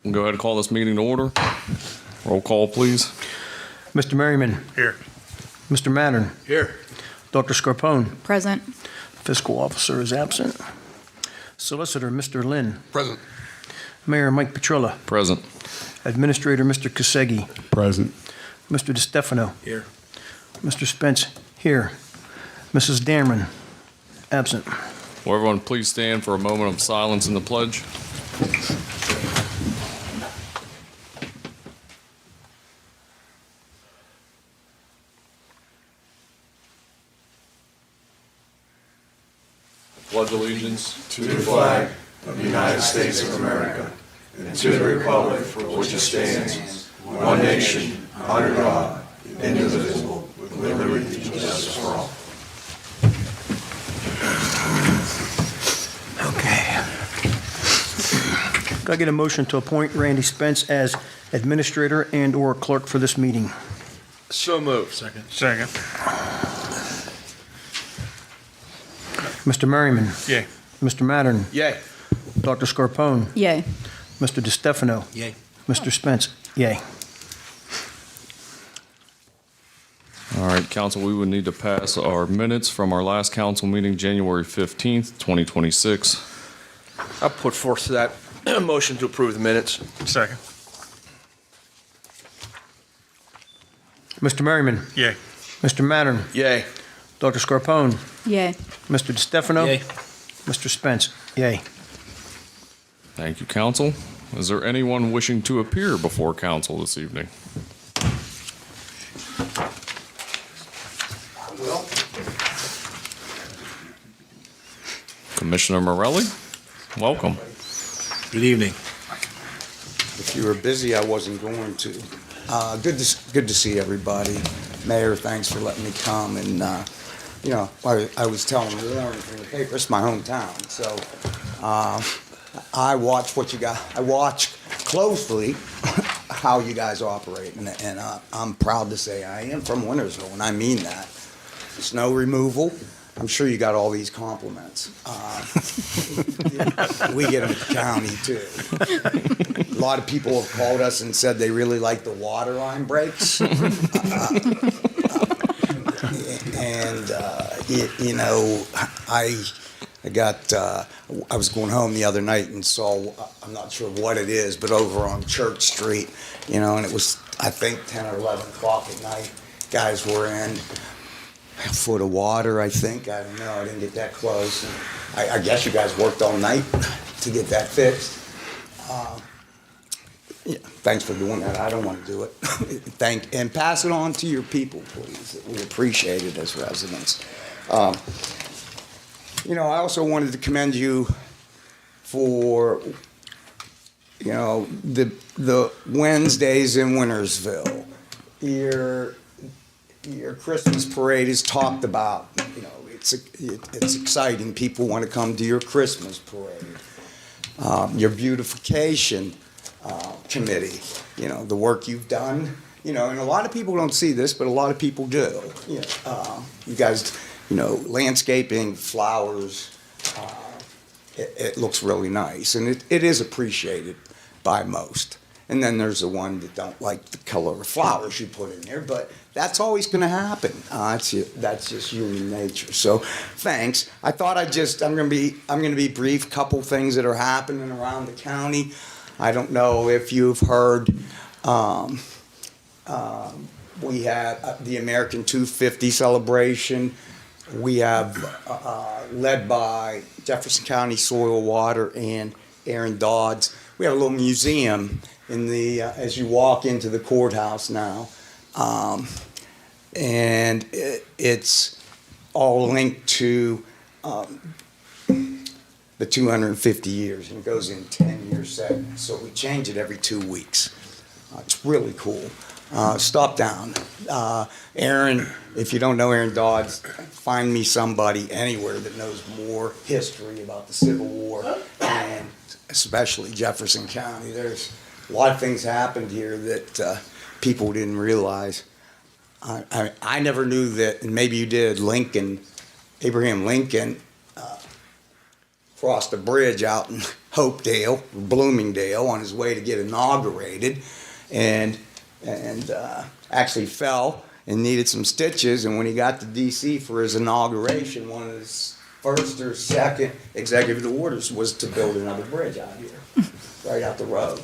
We'll go ahead and call this meeting to order. Roll call, please. Mr. Merriman. Here. Mr. Mattern. Here. Dr. Scarpone. Present. Fiscal officer is absent. Solicitor, Mr. Lynn. Present. Mayor Mike Petrilla. Present. Administrator, Mr. Kasegi. Present. Mr. DiStefano. Here. Mr. Spence, here. Mrs. Dameron, absent. Will everyone please stand for a moment of silence in the pledge? Pledge allegiance to the flag of the United States of America and to the republic for which it stands, one nation, under God, indivisible, with liberty and justice for all. Okay. Could I get a motion to appoint Randy Spence as administrator and/or clerk for this meeting? So moved. Second. Second. Mr. Merriman. Yay. Mr. Mattern. Yay. Dr. Scarpone. Yay. Mr. DiStefano. Yay. Mr. Spence, yay. All right, council, we would need to pass our minutes from our last council meeting, January 15th, 2026. I'll put forth that motion to approve the minutes. Second. Mr. Merriman. Yay. Mr. Mattern. Yay. Dr. Scarpone. Yay. Mr. DiStefano. Yay. Mr. Spence, yay. Thank you, council. Is there anyone wishing to appear before council this evening? Commissioner Morelli, welcome. Good evening. If you were busy, I wasn't going to. Good to see everybody. Mayor, thanks for letting me come. And, I was telling Warren from the paper, it's my hometown. So I watch what you got. I watch closely how you guys operate. And I'm proud to say I am from Wintersville, and I mean that. Snow removal. I'm sure you got all these compliments. We get them in the county, too. A lot of people have called us and said they really like the water line breaks. I was going home the other night and saw, I'm not sure what it is, but over on Church Street, and it was, I think, 10 or 11 o'clock at night. Guys were in. A foot of water, I think. I don't know. I didn't get that close. I guess you guys worked all night to get that fixed. Thanks for doing that. I don't want to do it. And pass it on to your people, please. We appreciate it as residents. I also wanted to commend you for, the Wednesdays in Wintersville. Your Christmas parade is talked about. It's exciting. People want to come to your Christmas parade. Your beautification committee. The work you've done. And a lot of people don't see this, but a lot of people do. You guys, landscaping, flowers. It looks really nice, and it is appreciated by most. And then there's the one that don't like the color of flowers you put in there, but that's always going to happen. That's just human nature. So, thanks. I thought I'm going to be brief. Couple things that are happening around the county. I don't know if you've heard. We have the American 250 celebration. We have led by Jefferson County Soil, Water, and Aaron Dodds. We have a little museum in the as you walk into the courthouse now, and it's all linked to the 250 years, and it goes in 10-year segments. So we change it every 2 weeks. It's really cool. Stop down. Aaron, if you don't know Aaron Dodds, find me somebody anywhere that knows more history about the Civil War, and especially Jefferson County. There's a lot of things happened here that people didn't realize. I never knew that, and maybe you did, Abraham Lincoln crossed a bridge out in Hopedale, Bloomingdale, on his way to get inaugurated, and actually fell and needed some stitches. And when he got to D.C. for his inauguration, one of his first or second executive orders was to build another bridge out here, right out the road.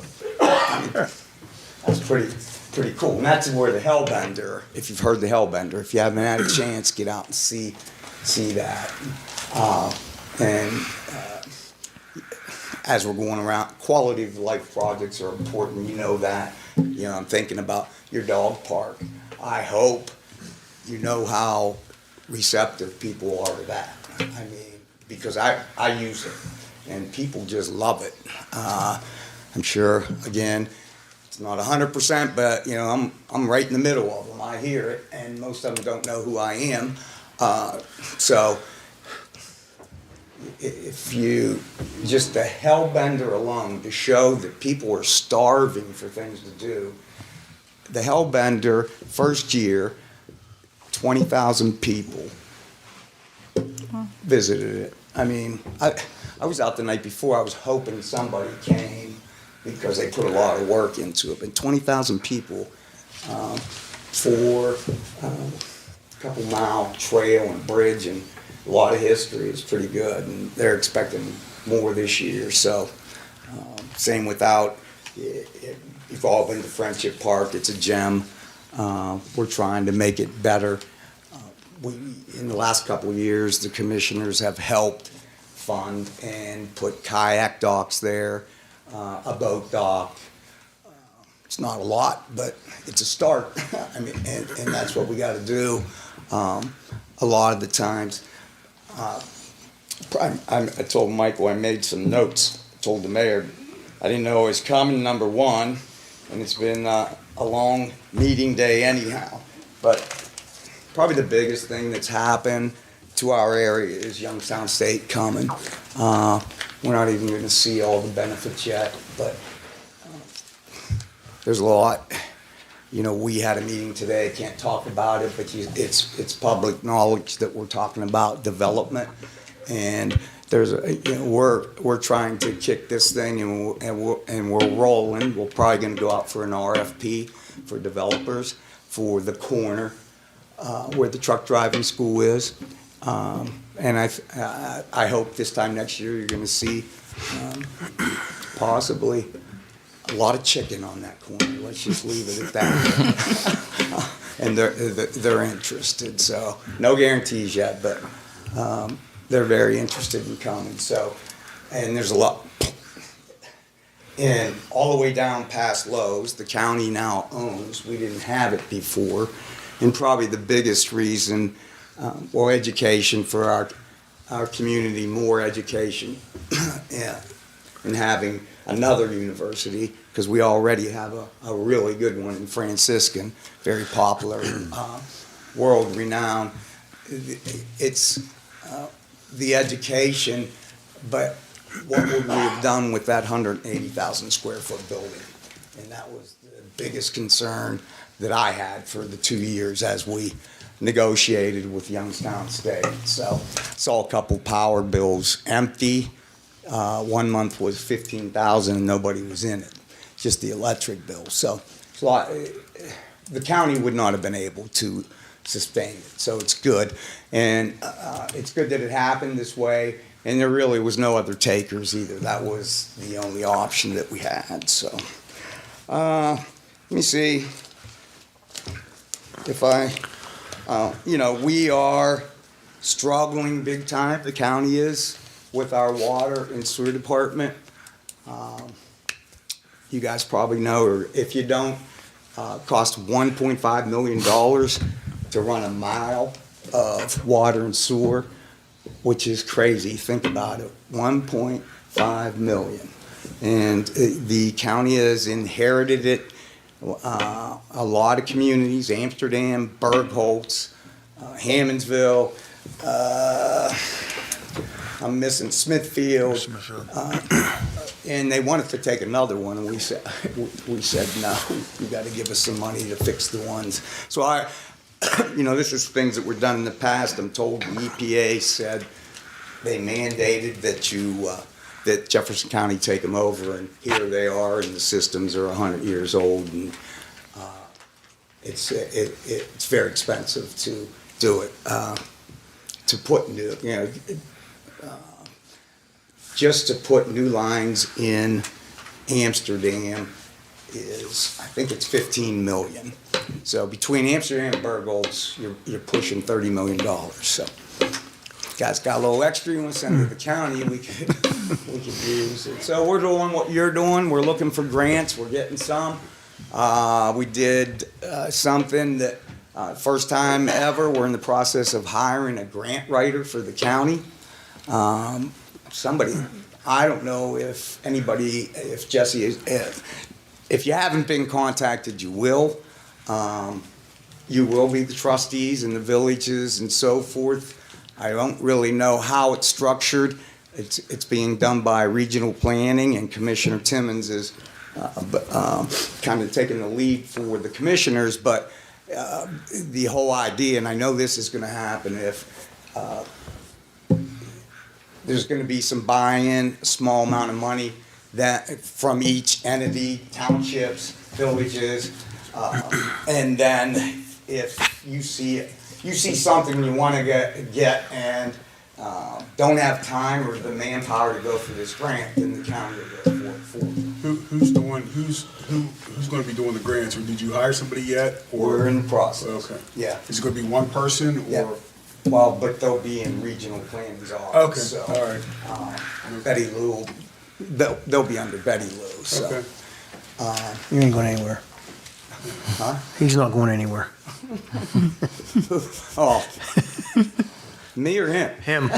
That's pretty cool. And that's where the Hellbender, if you've heard the Hellbender, if you haven't had a chance, get out and see that. As we're going around, quality of life projects are important. You know that. You know, I'm thinking about your dog park. I hope you know how receptive people are to that. I mean, because I use it, and people just love it. I'm sure, again, it's not 100%, but you know, I'm right in the middle of them. I hear it, and most of them don't know who I am. So if you, just the Hellbender alone, to show that people are starving for things to do, the Hellbender, first year, 20,000 people visited it. I mean, I was out the night before. I was hoping somebody came because they put a lot of work into it. But 20,000 people for a couple mile trail and bridge and a lot of history is pretty good. And they're expecting more this year. So same without. You've all been to Friendship Park. It's a gem. We're trying to make it better. In the last couple of years, the commissioners have helped fund and put kayak docks there, a boat dock. It's not a lot, but it's a start. I mean, and that's what we got to do. A lot of the times, I told Michael I made some notes. I told the mayor I didn't know it was coming, number one, and it's been a long meeting day anyhow. But probably the biggest thing that's happened to our area is Youngstown State coming. We're not even going to see all the benefits yet, but there's a lot. You know, we had a meeting today, can't talk about it, but it's public knowledge that we're talking about development. And there's we're trying to kick this thing, and we're rolling. We're probably going to go out for an RFP for developers for the corner where the truck driving school is. And I hope this time next year you're going to see possibly a lot of chicken on that corner. Let's just leave it at that. And they're interested. So no guarantees yet, but they're very interested in coming. So, and there's a lot. And all the way down past Lowe's, the county now owns. We didn't have it before. And probably the biggest reason, education for our community, more education, yeah, and having another university, because we already have a really good one in Franciscan, very popular, world-renowned. It's the education, but what would we have done with that 180,000 square foot building? And that was the biggest concern that I had for the 2 years as we negotiated with Youngstown State. So saw a couple power bills empty. 1 month was 15,000 and nobody was in it, just the electric bill. So the county would not have been able to sustain it. So it's good, and it's good that it happened this way. And there really was no other takers either. That was the only option that we had. So let me see if we are struggling big time. The county is with our water and sewer department. You guys probably know, or if you don't, cost $1.5 million to run a mile of water and sewer, which is crazy. Think about it, 1.5 million. And the county has inherited it. A lot of communities, Amsterdam, Bergholz, Hammondsville, I'm missing Smithfield, and they wanted to take another one, and we said no, you got to give us some money to fix the ones. So this is things that were done in the past. I'm told the EPA said they mandated that that Jefferson County take them over, and here they are, and the systems are 100 years old, and it's very expensive to do it. To put new, just to put new lines in Amsterdam is, I think it's 15 million. So between Amsterdam and Bergholz, you're pushing $30 million. So guys got a little extra, you want to send it to the county, we could use it. So we're doing what you're doing. We're looking for grants. We're getting some. We did something that first time ever. We're in the process of hiring a grant writer for the county. Somebody, I don't know if anybody, if Jesse is, if you haven't been contacted, you will. You will be the trustees in the villages and so forth. I don't really know how it's structured. It's being done by regional planning, and Commissioner Timmons is kind of taking the lead for the commissioners, but the whole idea, and I know this is going to happen if there's going to be some buy-in, a small amount of money that from each entity, townships, villages, and then if you see something you want to get and don't have time or the manpower to go for this grant, then the county will go for it. Who's going to be doing the grants, or did you hire somebody yet? Or We're in the process. okay, Yeah. Is it going to be one person or? Yeah. Well, but they'll be in regional planning's office. Okay, So, all right. Betty Lou, they'll be under Betty Lou. So. Okay. You ain't going anywhere. Huh? He's not going anywhere. Oh. Me or him? Him.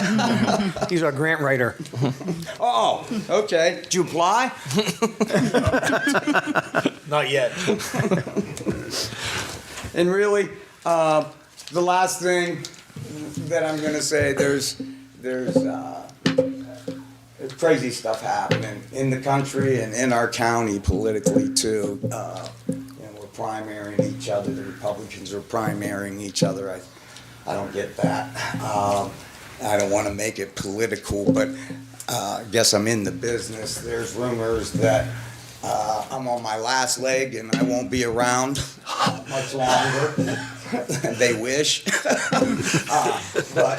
He's our grant writer. Oh, okay. Did you apply? Not yet. And really, the last thing that I'm going to say, there's crazy stuff happening in the country and in our county politically too. We're primarying each other. The Republicans are primarying each other. I don't get that. I don't want to make it political, but I guess I'm in the business. There's rumors that I'm on my last leg and I won't be around much longer. They wish. But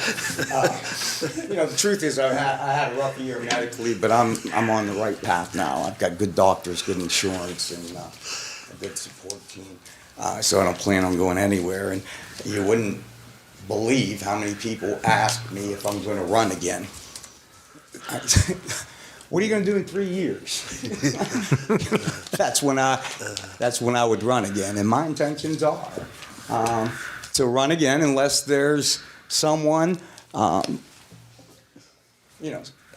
the truth is I had a rough year medically, but I'm on the right path now. I've got good doctors, good insurance, and a good support team. So I don't plan on going anywhere. And you wouldn't believe how many people ask me if I'm going to run again. What are you going to do in 3 years? That's when I would run again, and my intentions are to run again unless there's someone,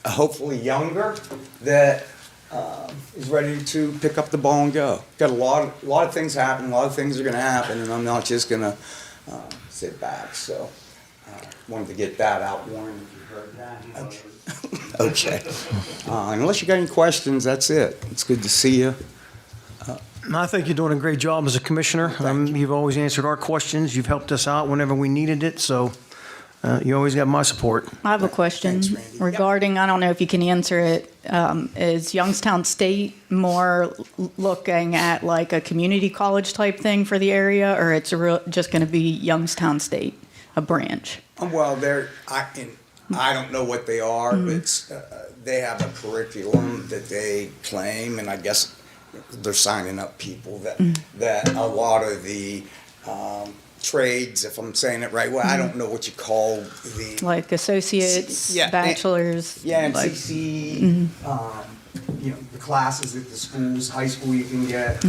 hopefully younger, that is ready to pick up the ball and go. Got a lot of things happening. A lot of things are going to happen, and I'm not just going to sit back. So wanted to get that out, Warren. If you heard that. Okay. Unless you got any questions, that's it. It's good to see you. I think you're doing a great job as a commissioner. You've always answered our questions. You've helped us out whenever we needed it, so you always got my support. I have a question Thanks, Randy. regarding, I don't know if you can answer it, is Youngstown State more looking at like a community college type thing for the area, or it's just going to be Youngstown State, a branch? Well, I don't know what they are, but they have a curriculum that they claim, and I guess they're signing up people that a lot of the trades, if I'm saying it right, well, I don't know what you call the Like associates, Yeah, bachelors? and like, CC, the classes at the schools, high school you can get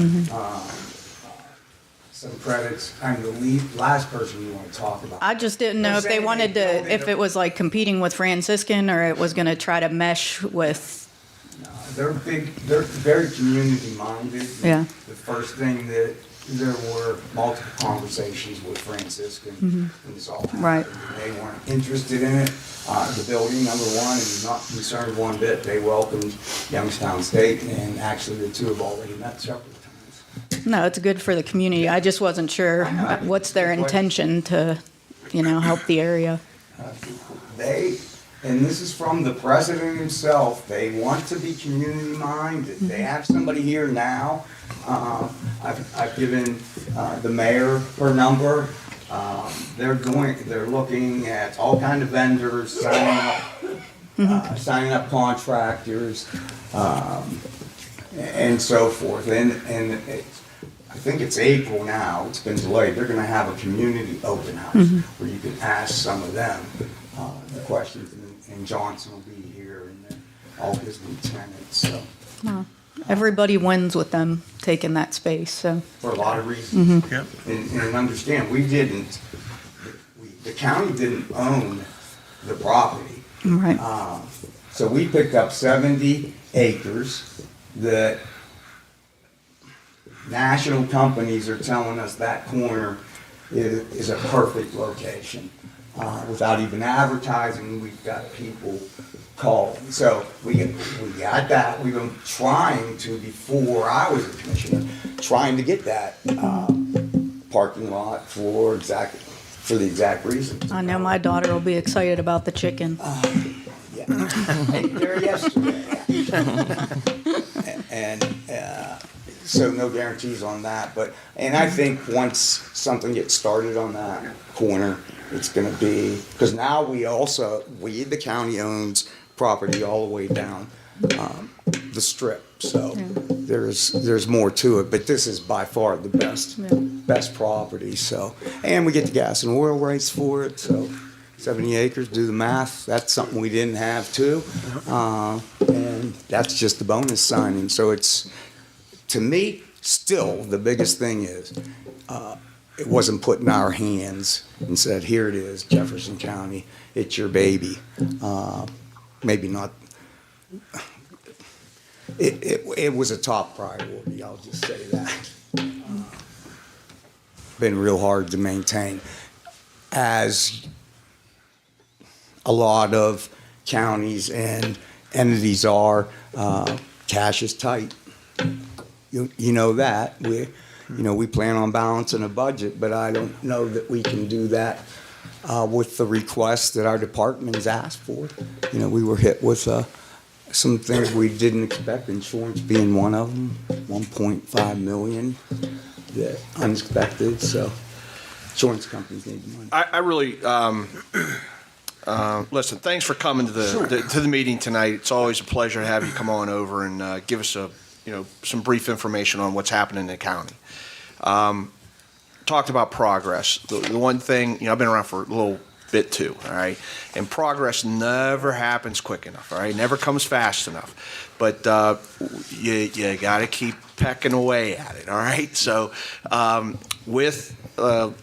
some credits. I'm the last person you want to talk about. I just didn't know They're if they saying wanted they to, build if it was like competing with Franciscan, or it was going to try to mesh with, They're very community minded. Yeah. The first thing that there were multiple conversations with Franciscan and this all happened. Right. They weren't interested in it. The building, number one, and not concerned one bit. They welcomed Youngstown State, and actually the two have already met several times. no, it's good for the community. I just wasn't sure what's their intention to, help the area. They and this is from the president himself, they want to be community-minded. They have somebody here now. I've given the mayor her number. They're looking at all kind of vendors, signing up contractors, and so forth. And I think it's April now, it's been delayed. They're gonna have a community open house where you can ask some of them the questions, and Johnson will be here, and all his lieutenants, so, Well, everybody wins with them taking that space, so. for a lot of reasons. Yep. And understand, the county didn't own the property. Right. So we picked up 70 acres that national companies are telling us that corner is a perfect location. Without even advertising, we've got people calling. So we got that. We've been trying to, before I was a commissioner, trying to get that parking lot for the exact reason. I know my daughter will be excited about the chicken. Yeah. I ate there yesterday. And so no guarantees on that, and I think once something gets started on that corner, it's gonna be, because now the county owns property all the way down the strip, so there's more to it, but this is by far the best property, so, and we get the gas and oil rights for it, so 70 acres, do the math, that's something we didn't have too, and that's just the bonus signing, so it's, to me, still, the biggest thing is, it wasn't put in our hands and said, here it is, Jefferson County, it's your baby. Maybe not, it was a top priority, I'll just say that. Been real hard to maintain. As a lot of counties and entities are, cash is tight. You know that. We plan on balancing a budget, but I don't know that we can do that with the requests that our department has asked for. We were hit with some things we didn't expect, insurance being one of them, 1.5 million, that unexpected, so insurance companies need the money. I really, listen, thanks for coming to the meeting tonight. It's always a pleasure to have you come on over and give us some brief information on what's happening in the county. Talked about progress. The one thing, I've been around for a little bit too, all right? And progress never happens quick enough, all right? Never comes fast enough. But you got to keep pecking away at it, all right? So with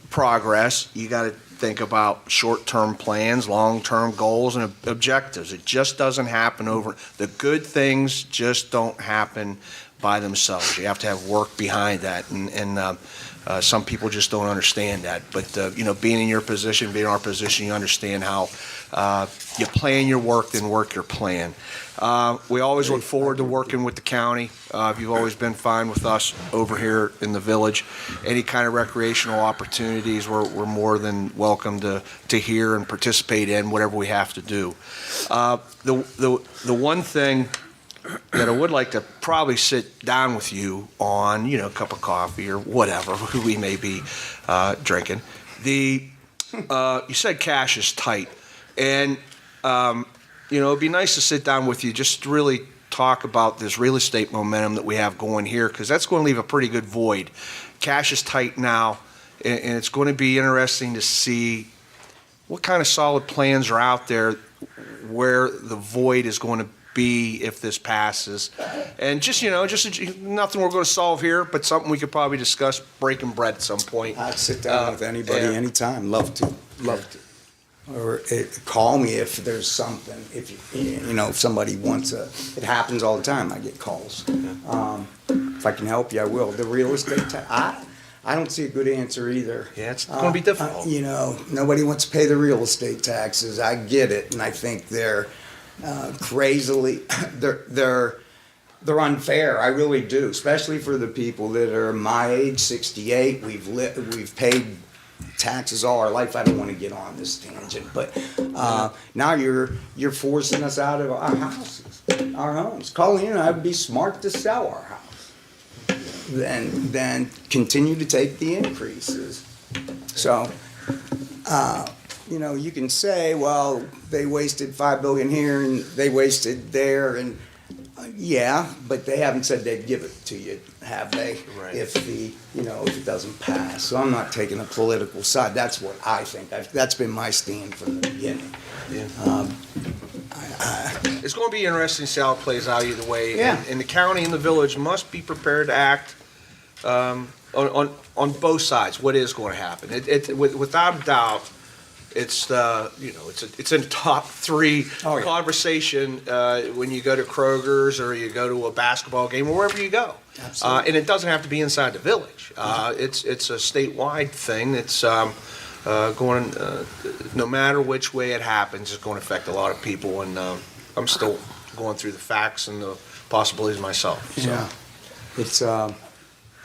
progress, you got to think about short-term plans, long-term goals, and objectives. It just doesn't happen over. The good things just don't happen by themselves. You have to have work behind that, and some people just don't understand that. But being in your position, being in our position, you understand how you plan your work, then work your plan. We always look forward to working with the county. You've always been fine with us over here in the village. Any kind of recreational opportunities, we're more than welcome to hear and participate in whatever we have to do. The one thing that I would like to probably sit down with you on, a cup of coffee or whatever we may be drinking. You said cash is tight, and it'd be nice to sit down with you just to really talk about this real estate momentum that we have going here, because that's going to leave a pretty good void. Cash is tight now, and it's going to be interesting to see what kind of solid plans are out there where the void is going to be if this passes. And just nothing we're going to solve here, but something we could probably discuss breaking bread at some point. I'd sit down with anybody anytime, love to. Or call me if there's something, if somebody wants it happens all the time, I get calls. If I can help you, I will. The real estate tax, I don't see a good answer either. Yeah, it's going to be difficult. Nobody wants to pay the real estate taxes, I get it, and I think they're crazily, they're unfair, I really do, especially for the people that are my age, 68, we've paid taxes all our life. I don't want to get on this tangent, but now you're forcing us out of our houses, our homes. Colleen and I would be smart to sell our house than continue to take the increases. So, you know, you can say, well, they wasted $5 billion here and they wasted there, and yeah, but they haven't said they'd give it to you, have they? Right. If if it doesn't pass. So I'm not taking a political side. That's what I think. That's been my stand from the beginning. Yeah. It's going to be interesting to see how it plays out either way. Yeah. And the county and the village must be prepared to act on both sides. What is going to happen? Without a doubt, it's it's in the top three Oh, yeah. conversation when you go to Kroger's or you go to a basketball game or wherever you go. Absolutely. And it doesn't have to be inside the village. It's a statewide thing. It's going no matter which way it happens, it's going to affect a lot of people. And I'm still going through the facts and the possibilities myself. So. Yeah. It's it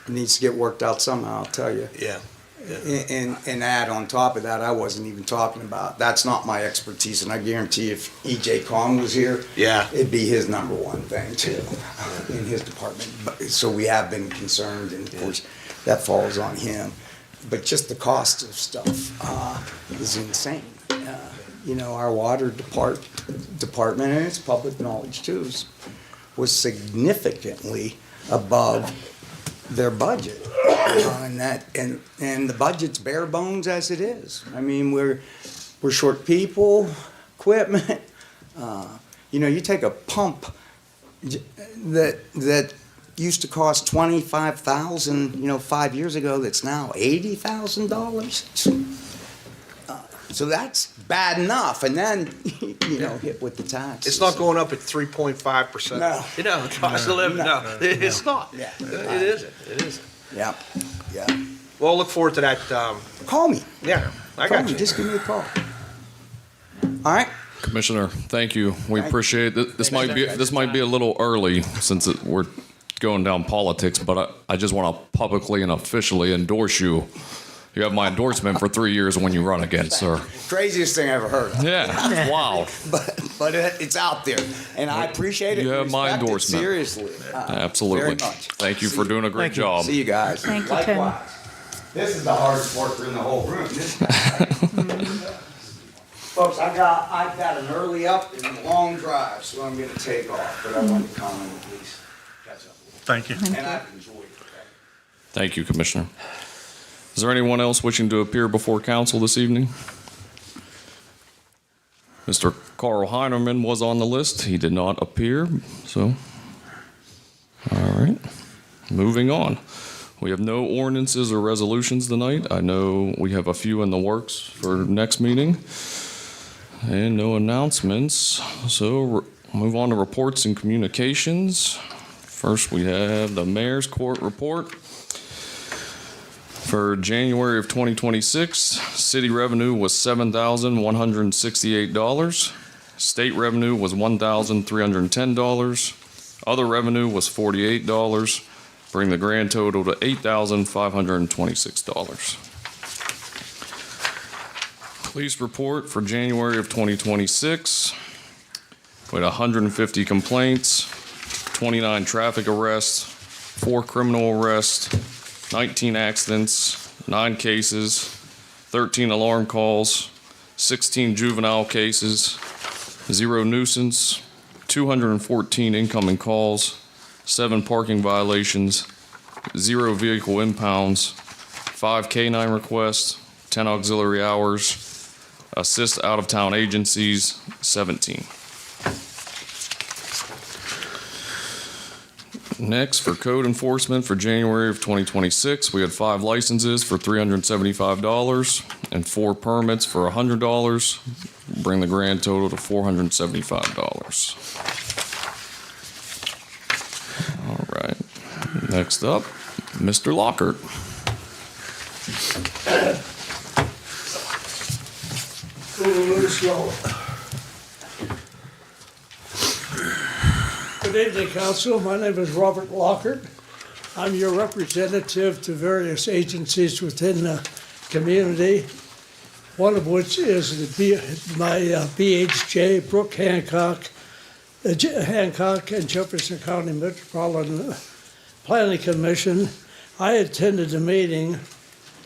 needs to get worked out somehow, I'll tell you. Yeah. And add on top of that, I wasn't even talking about, that's not my expertise, and I guarantee if E.J. Kong was here, Yeah. it'd be his number one thing too, in his department. So we have been concerned, and of course, that falls on him. But just the cost of stuff is insane. Our water department, and it's public knowledge too, was significantly above their budget. And the budget's bare bones as it is. I mean, we're short people, equipment. You take a pump that used to cost $25,000, 5 years ago, that's now $80,000. So that's bad enough, and then hit with the taxes. It's not going up at 3.5%. No. The cost of living. No, it's not. Yeah. It isn't. It isn't. Yeah, yeah. Well, look forward to that. Call me. Yeah, I Call got me. you. Just give me a call. All right. Commissioner, thank you. We appreciate it. This might be a little early since we're going down politics, but I just want to publicly and officially endorse you. You have my endorsement for 3 years when you run again, sir. Craziest thing I ever heard of. Yeah, wow. But it's out there, and I appreciate it. You and have my respect it endorsement. Seriously. Absolutely. Very much. Thank you for doing a great job. See you guys. Thank you, Tim. Likewise. This is the hardest worker in the whole room. This guy. Folks, I got an early up and a long drive, so I'm going to take off. But I wanted to come and at least catch up. Thank you. And I've enjoyed it. Thank you, Commissioner. Is there anyone else wishing to appear before council this evening? Mr. Carl Heinerman was on the list. He did not appear, so. All right, moving on. We have no ordinances or resolutions tonight. I know we have a few in the works for next meeting. And no announcements, so move on to reports and communications. First, we have the mayor's court report. For January of 2026, city revenue was $7,168. State revenue was $1,310. Other revenue was $48, bring the grand total to $8,526. Police report for January of 2026. We had 150 complaints, 29 traffic arrests, 4 criminal arrests, 19 accidents, 9 cases, 13 alarm calls, 16 juvenile cases, 0 nuisance, 214 incoming calls, 7 parking violations, 0 vehicle impounds, 5 K-9 requests, 10 auxiliary hours, assist out-of-town agencies, 17. Next, for code enforcement for January of 2026, we had 5 licenses for $375 and 4 permits for $100, bring the grand total to $475. All right, next up, Mr. Lockhart. Good evening, Council. My name is Robert Lockhart. I'm your representative to various agencies within the community, one of which is my BHJ, Brooke Hancock and Jefferson County Metropolitan Planning Commission. I attended the meeting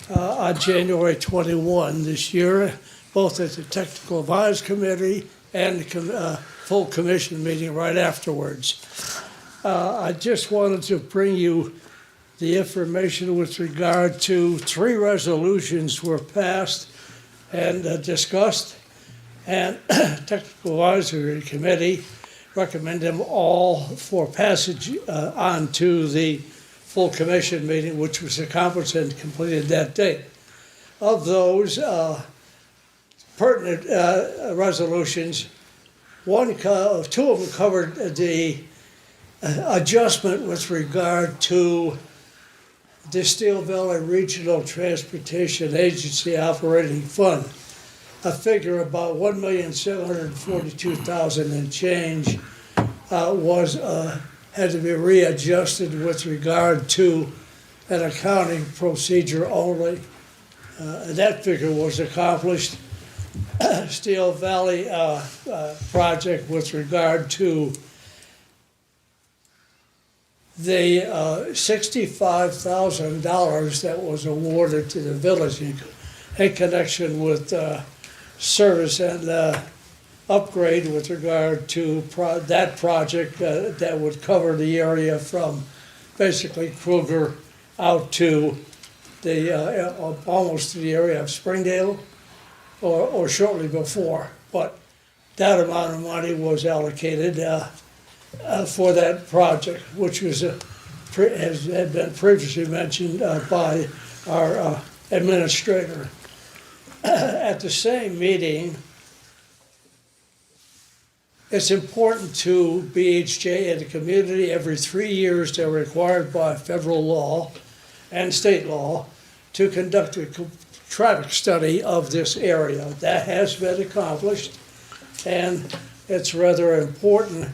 on January 21 this year, both at the Technical Advisory Committee and the full commission meeting right afterwards. I just wanted to bring you the information with regard to 3 resolutions were passed and discussed, and Technical Advisory Committee recommend them all for passage on to the full commission meeting, which was accomplished and completed that date. Of those pertinent resolutions, two of them covered the adjustment with regard to the Steel Valley Regional Transportation Agency Operating Fund. A figure about $1,742,000 and change had to be readjusted with regard to an accounting procedure only. That figure was accomplished. Steel Valley project with regard to the $65,000 that was awarded to the village in connection with service and upgrade with regard to that project that would cover the area from basically Kruger out to the almost to the area of Springdale or shortly before. But that amount of money was allocated for that project, which was had been previously mentioned by our administrator. At the same meeting, it's important to BHJ and the community every 3 years they're required by federal law and state law to conduct a traffic study of this area. That has been accomplished, and it's rather important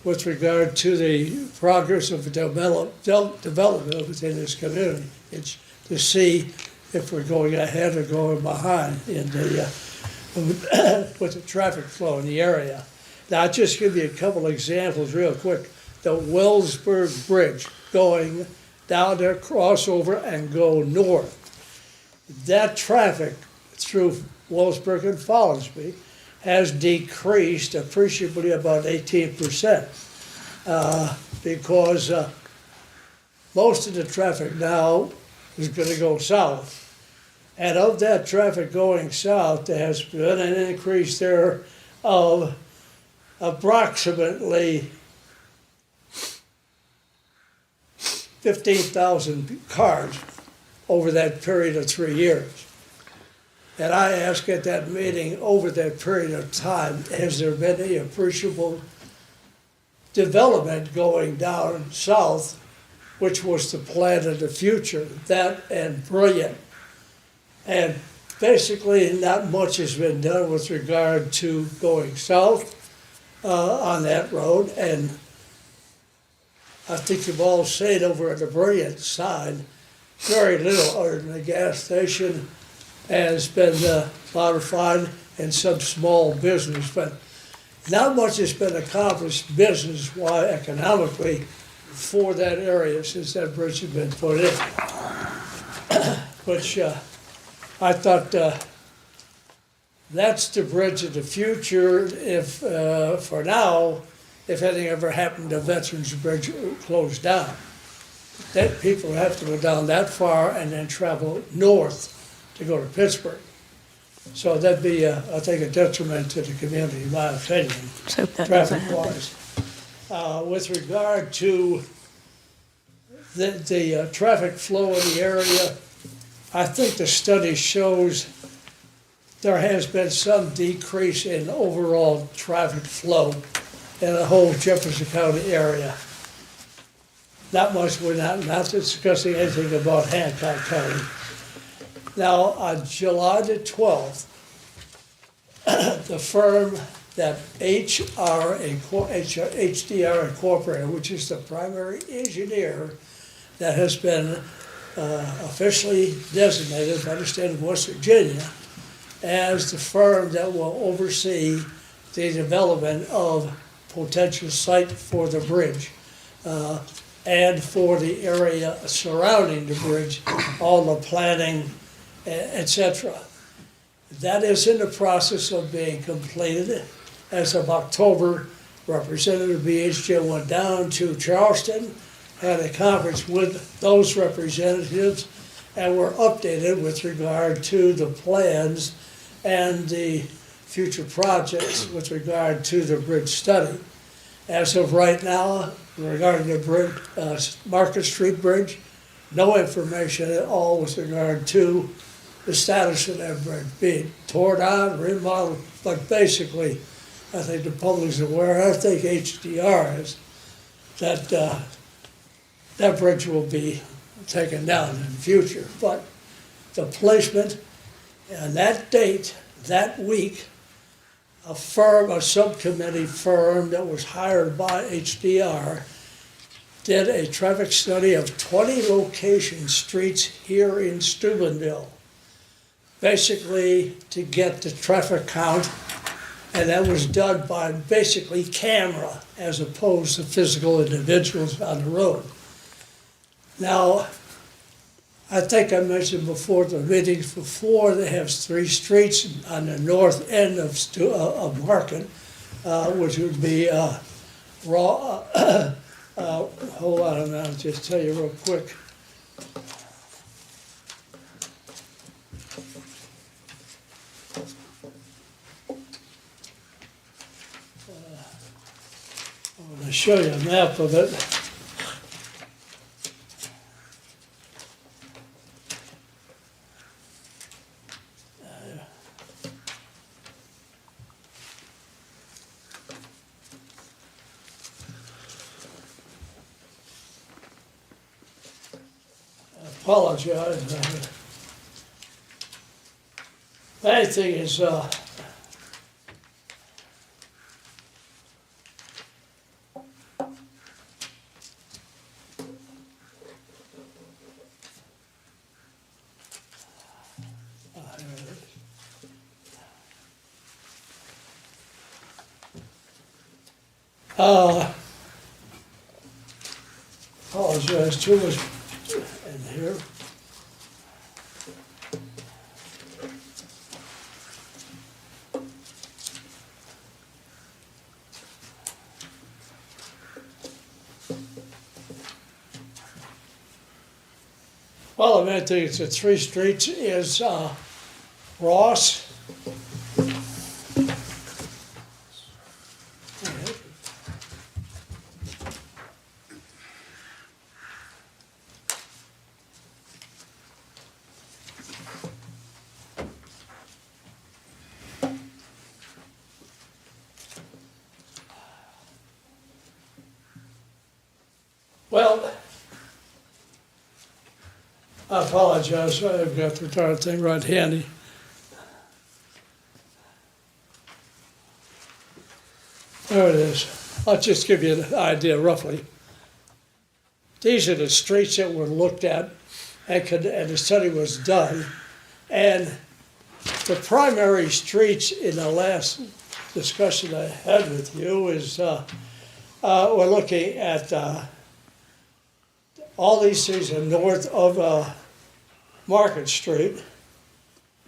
with regard to the progress of development within this community. It's to see if we're going ahead or going behind in the with the traffic flow in the area. Now, I'll just give you a couple examples real quick. The Wellsburg Bridge going down there, crossover and go north. That traffic through Wellsburg and Follinsby has decreased appreciably about 18%, because most of the traffic now is going to go south. And of that traffic going south, there has been an increase there of approximately 15,000 cars over that period of 3 years. And I asked at that meeting, over that period of time, has there been any appreciable development going down south, which was the plan of the future, that and Brilliant. And basically not much has been done with regard to going south on that road. And I think you've all seen over at the Brilliant side, very little other than the gas station has been modified and some small business, but not much has been accomplished business-wise, economically, for that area since that bridge had been put in. Which I thought that's the bridge of the future if, for now, if anything ever happened to Veterans Bridge closed down. That people have to go down that far and then travel north to go to Pittsburgh. So that'd be, I think, a detriment to the community, in my opinion, traffic-wise. With regard to the traffic flow in the area, I think the study shows there has been some decrease in overall traffic flow in the whole Jefferson County area. Not much, we're not discussing anything about Hancock County. Now, on July the 12th, the firm that HDR Incorporated, which is the primary engineer that has been officially designated by the state of West Virginia as the firm that will oversee the development of potential site for the bridge and for the area surrounding the bridge, all the planning, etc. That is in the process of being completed. As of October, Representative BHJ went down to Charleston, had a conference with those representatives, and were updated with regard to the plans and the future projects with regard to the bridge study. As of right now, regarding the bridge, Market Street Bridge, no information at all with regard to the status of that bridge, being torn down, remodeled, but basically, I think the public's aware, I think HDR is, that that bridge will be taken down in the future. But the placement and that date, that week, a subcommittee firm that was hired by HDR did a traffic study of 20 location streets here in Steubenville, basically to get the traffic count, and that was done by basically camera as opposed to physical individuals on the road. Now, I think I mentioned before, the meetings before, they have 3 streets on the north end of Market, which would be hold on a minute, I'll just tell you real quick. I'm going to show you a map of it. Apologize. Main thing is, apologize too much in here. Well, the main thing is the 3 streets is Ross. Well, I apologize, I've got the entire thing right handy. There it is. I'll just give you an idea roughly. These are the streets that were looked at and the study was done. And the primary streets in the last discussion I had with you is we're looking at all these things are north of Market Street,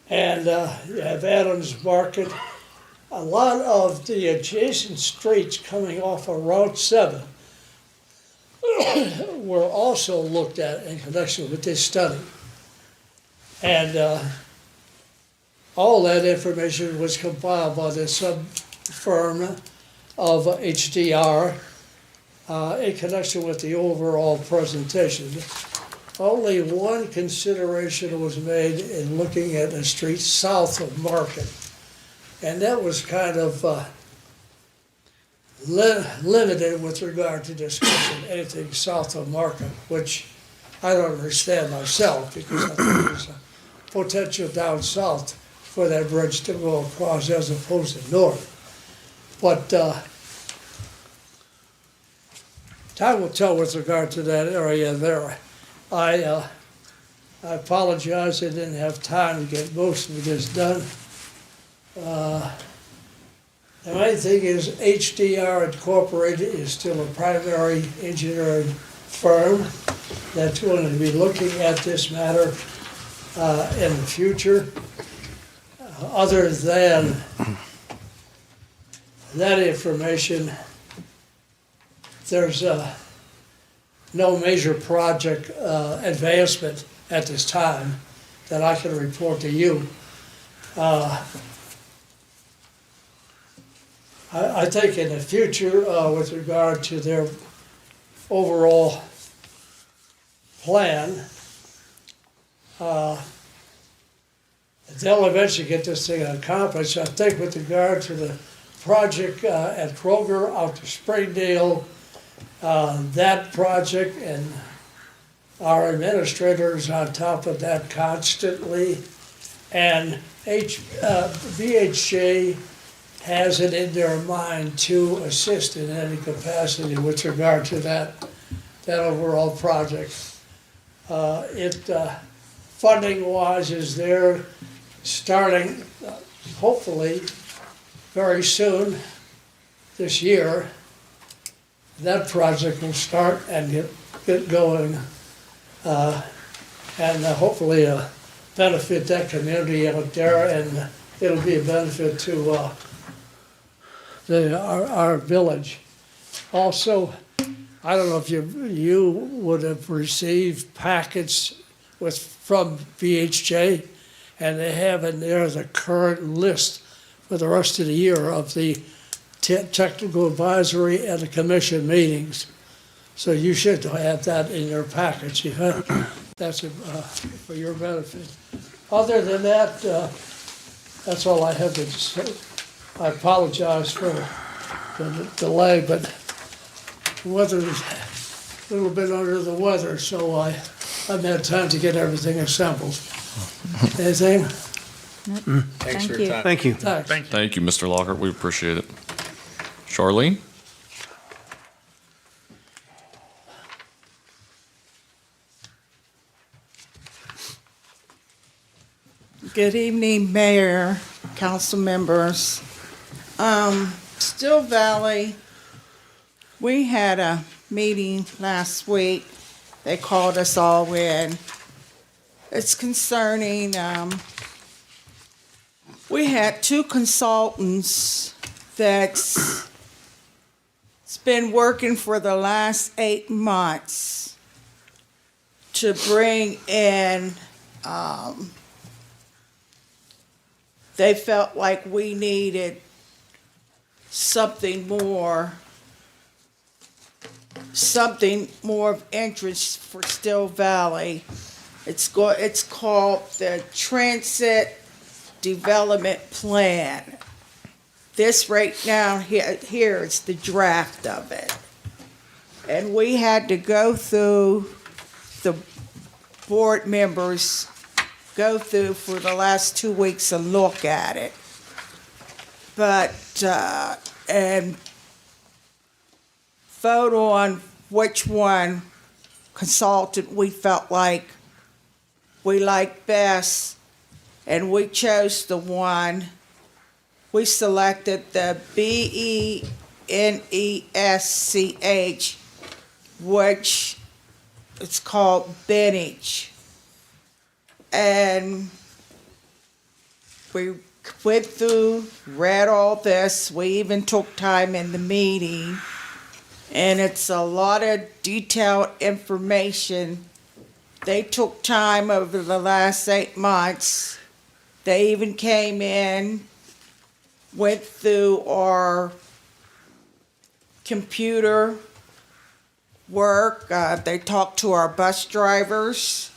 and you have Adams Market. A lot of the adjacent streets coming off of Route 7 were also looked at in connection with this study. And all that information was compiled by the sub-firm of HDR in connection with the overall presentation. Only one consideration was made in looking at the street south of Market, and that was kind of limited with regard to discussing anything south of Market, which I don't understand myself, because I think there's a potential down south for that bridge to go across as opposed to north. But time will tell with regard to that area there. I I apologize I didn't have time to get most of this done. The main thing is HDR Incorporated is still a primary engineering firm that's going to be looking at this matter in the future. Other than that information, there's no major project advancement at this time that I can report to you. I think in the future, with regard to their overall plan, they'll eventually get this thing accomplished. I think with regard to the project at Kroger out to Springdale, that project, and our administrators on top of that constantly, and VHJ has it in their mind to assist in any capacity with regard to that overall project. Funding-wise is there, starting hopefully very soon this year. That project will start and get going, and hopefully benefit that community out there, and it'll be a benefit to our village. Also, I don't know if you would have received packets from VHJ, and they have in there the current list for the rest of the year of the technical advisory and the commission meetings. So you should have that in your package. That's for your benefit. Other than that, that's all I have to say. I apologize for the delay, but the weather's a little bit under the weather, so I haven't had time to get everything assembled. Anything? Thanks for your time. Thank you. Thanks. Thank you, Mr. Lockhart. We appreciate it. Charlene? Good evening, Mayor, council members. Still Valley, we had a meeting last week. They called us all in. It's concerning, we had two consultants that's been working for the last 8 months to bring in, they felt like we needed something more of interest for Still Valley. It's called the Transit Development Plan. This right now here is the draft of it. And we had to go through, the board members go through for the last 2 weeks and look at it. But, and vote on which one consultant we felt like we liked best, and we chose the one, we selected the BENESCH, which it's called Benage. And we went through, read all this, we even took time in the meeting, and it's a lot of detailed information. They took time over the last 8 months. They even came in, went through our computer work. They talked to our bus drivers.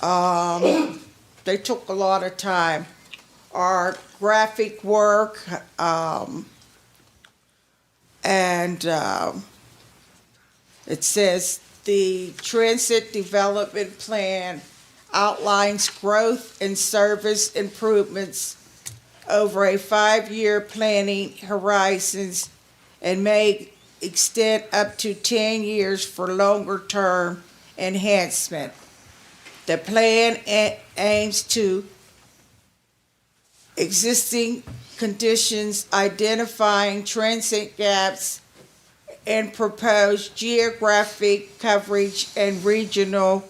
They took a lot of time. Our graphic work, and it says the Transit Development Plan outlines growth and service improvements over a 5-year planning horizons and may extend up to 10 years for longer term enhancement. The plan aims to existing conditions, identifying transit gaps, and propose geographic coverage and regional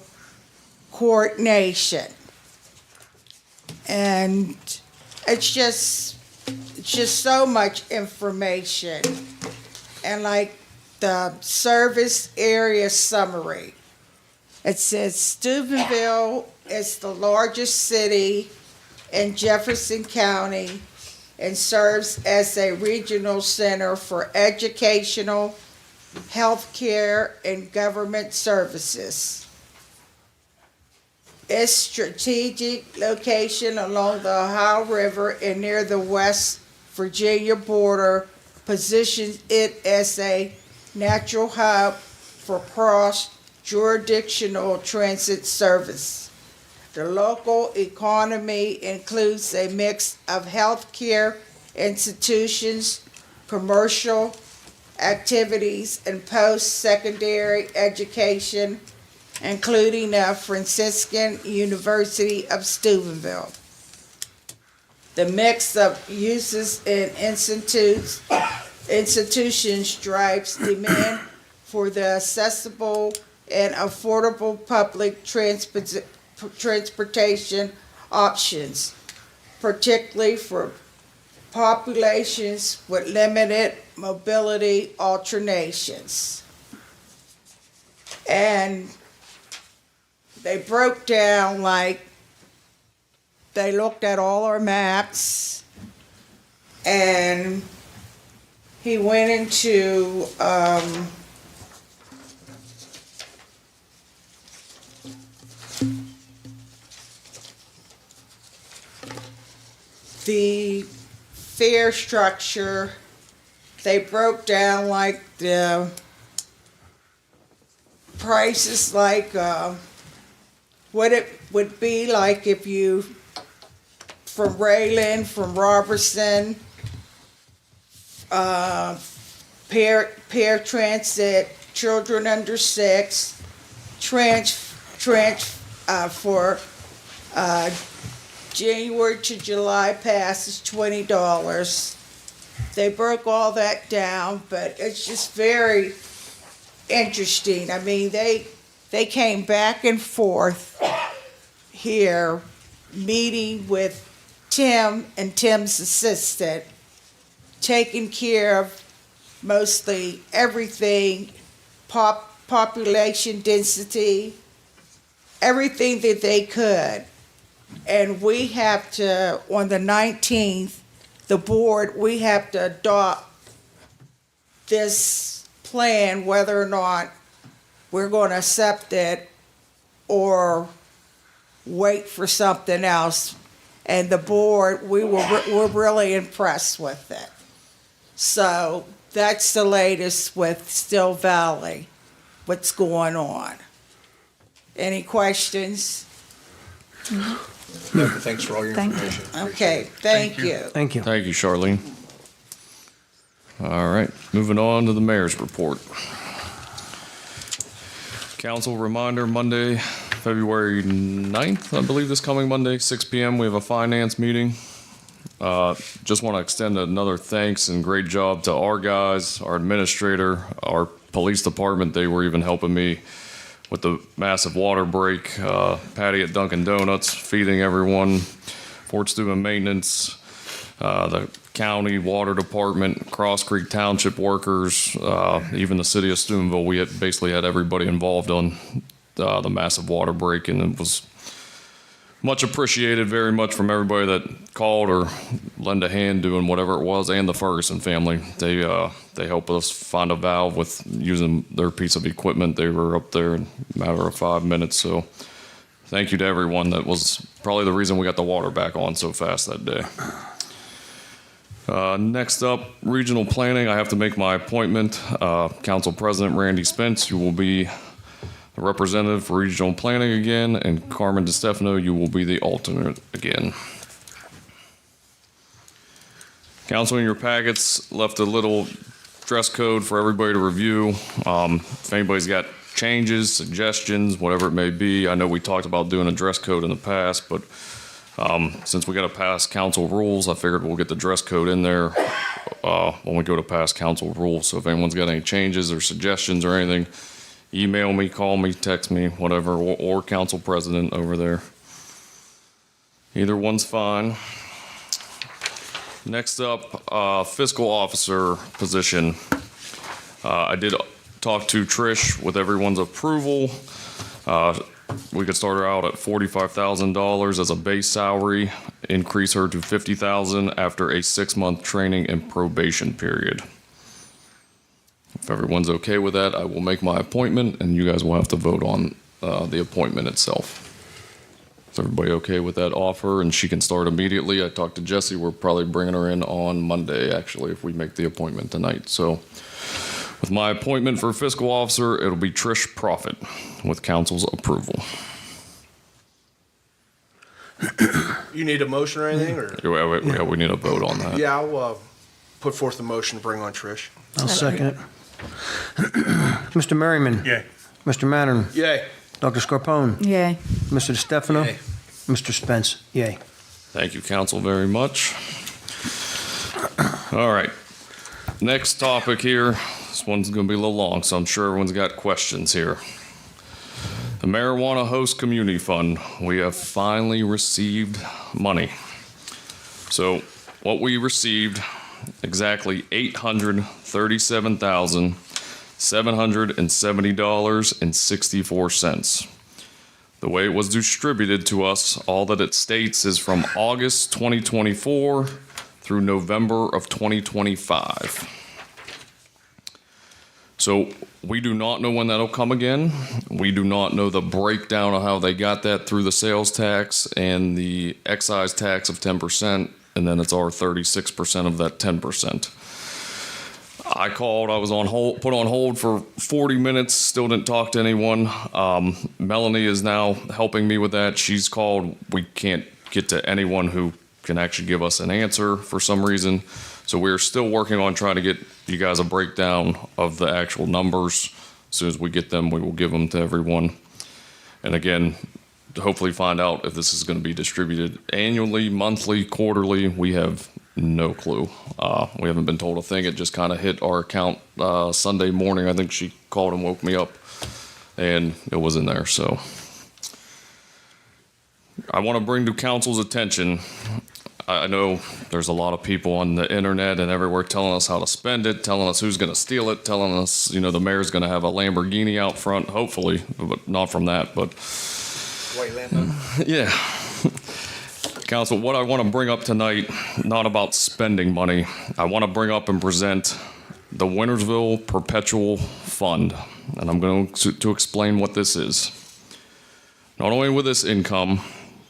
coordination. And it's just so much information. And like the service area summary, it says Steubenville is the largest city in Jefferson County and serves as a regional center for educational, healthcare, and government services. Its strategic location along the Ohio River and near the West Virginia border positions it as a natural hub for cross-jurisdictional transit service. The local economy includes a mix of healthcare institutions, commercial activities, and post-secondary education, including the Franciscan University of Steubenville. The mix of uses and institutions drives demand for the accessible and affordable public transportation options, particularly for populations with limited mobility alternations. And they broke down, like, they looked at all our maps, and he went into the fare structure. They broke down like the prices, like what it would be like if you, from Rayland, from Robertson, pair transit, children under 6, for January to July pass is $20. They broke all that down, but it's just very interesting. I mean, they came back and forth here, meeting with Tim and Tim's assistant, taking care of mostly everything, population density, everything that they could. And we have to, on the 19th, the board, we have to adopt this plan, whether or not we're going to accept it or wait for something else. And the board, we're really impressed with it. So that's the latest with Still Valley, what's going on. Any questions? No, thanks for all your Thank you. information. Okay, thank you. Thank you. Thank you, Charlene. All right, moving on to the mayor's report. Council reminder, Monday, February 9th, I believe this coming Monday, 6 p.m., we have a finance meeting. Just want to extend another thanks and great job to our guys, our administrator, our police department. They were even helping me with the massive water break, Patty at Dunkin' Donuts, feeding everyone, Fort Steuben Maintenance, the county water department, Cross Creek Township workers, even the city of Steubenville. We had basically had everybody involved on the massive water break, and it was much appreciated very much from everybody that called or lent a hand doing whatever it was, and the Ferguson family. They helped us find a valve with using their piece of equipment. They were up there in a matter of 5 minutes. So thank you to everyone. That was probably the reason we got the water back on so fast that day. Next up, regional planning. I have to make my appointment. Council President Randy Spence, you will be the representative for regional planning again, and Carmen DeStefano, you will be the alternate again. Council, in your packets, left a little dress code for everybody to review. If anybody's got changes, suggestions, whatever it may be. I know we talked about doing a dress code in the past, but since we got to pass council rules, I figured we'll get the dress code in there when we go to pass council rules. So if anyone's got any changes or suggestions or anything, email me, call me, text me, whatever, or council president over there. Either one's fine. Next up, fiscal officer position. I did talk to Trish with everyone's approval. We could start her out at $45,000 as a base salary, increase her to $50,000 after a 6-month training and probation period. If everyone's okay with that, I will make my appointment, and you guys will have to vote on the appointment itself. Is everybody okay with that offer? And she can start immediately. I talked to Jesse. We're probably bringing her in on Monday, actually, if we make the appointment tonight. So with my appointment for fiscal officer, it'll be Trish Profit with council's approval. You need a motion or anything, or? Yeah, we need a vote on that. Yeah, I'll put forth the motion to bring on Trish. I'll second it. Mr. Merriman. Yay. Mr. Mannering. Yay. Dr. Scarpone. Yay. Mr. DeStefano. Yay. Mr. Spence. Yay. Thank you, council, very much. All right. Next topic here. This one's going to be a little long, so I'm sure everyone's got questions here. The Marijuana Host Community Fund. We have finally received money. So what we received, exactly $837,770.64. The way it was distributed to us, all that it states is from August 2024 through November of 2025. So we do not know when that'll come again. We do not know the breakdown of how they got that through the sales tax and the excise tax of 10%, and then it's our 36% of that 10%. I called, I was on hold, put on hold for 40 minutes, still didn't talk to anyone. Melanie is now helping me with that. She's called, we can't get to anyone who can actually give us an answer for some reason. So we're still working on trying to get you guys a breakdown of the actual numbers. As soon as we get them, we will give them to everyone. And again, to hopefully find out if this is going to be distributed annually, monthly, quarterly. We have no clue. We haven't been told a thing. It just kind of hit our account Sunday morning. I think she called and woke me up, and it was in there. So I want to bring to council's attention, I know there's a lot of people on the internet and everywhere telling us how to spend it, telling us who's going to steal it, telling us, you know, the mayor's going to have a Lamborghini out front, hopefully, but not from that, but White Lambo. yeah. Council, what I want to bring up tonight, not about spending money, I want to bring up and present the Wintersville Perpetual Fund, and I'm going to explain what this is. Not only with this income,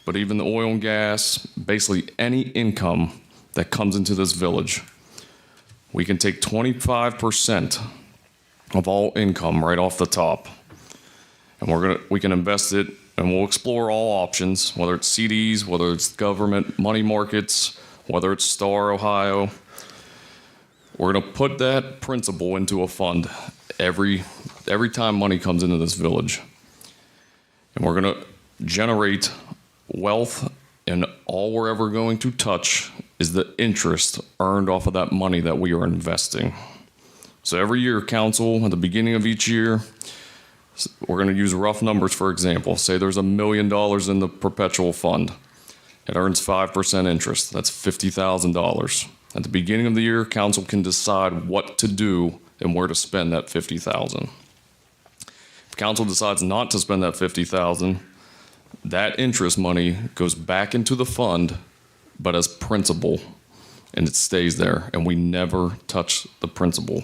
but even the oil and gas, basically any income that comes into this village. We can take 25% of all income right off the top, and we can invest it, and we'll explore all options, whether it's CDs, whether it's government money markets, whether it's Star Ohio. We're gonna put that principal into a fund every time money comes into this village, and we're gonna generate wealth, and all we're ever going to touch is the interest earned off of that money that we are investing. So every year, council, at the beginning of each year, we're going to use rough numbers. For example, say there's $1 million in the perpetual fund. It earns 5% interest. That's $50,000. At the beginning of the year, council can decide what to do and where to spend that $50,000. If council decides not to spend that $50,000, that interest money goes back into the fund, but as principal, and it stays there, and we never touch the principal.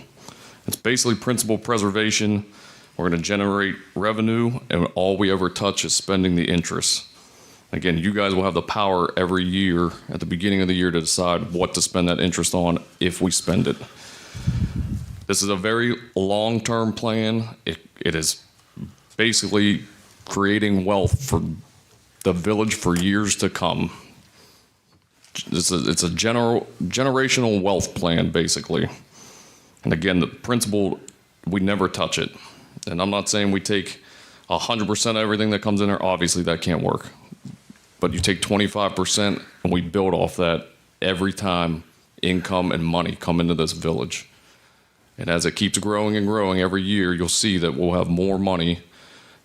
It's basically principal preservation. We're going to generate revenue, and all we ever touch is spending the interest. Again, you guys will have the power every year at the beginning of the year to decide what to spend that interest on if we spend it. This is a very long-term plan. It is basically creating wealth for the village for years to come. It's a generational wealth plan, basically. And again, the principal, we never touch it. And I'm not saying we take 100% of everything that comes in there. Obviously, that can't work. But you take 25% and we build off that every time income and money come into this village. And as it keeps growing and growing every year, you'll see that we'll have more money.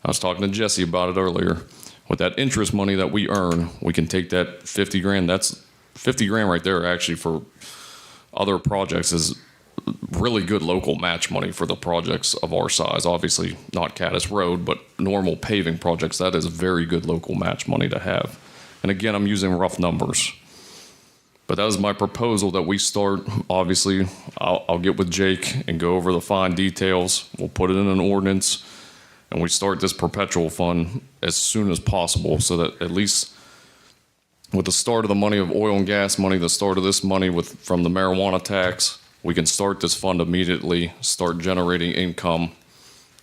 I was talking to Jesse about it earlier. With that interest money that we earn, we can take that 50 grand. That's 50 grand right there actually for other projects is really good local match money for the projects of our size. Obviously not Caddis Road, but normal paving projects, that is very good local match money to have. And again, I'm using rough numbers. But that is my proposal that we start. Obviously, I'll get with Jake and go over the fine details. We'll put it in an ordinance, and we start this perpetual fund as soon as possible so that at least with the start of the money of oil and gas money, the start of this money from the marijuana tax, we can start this fund immediately, start generating income,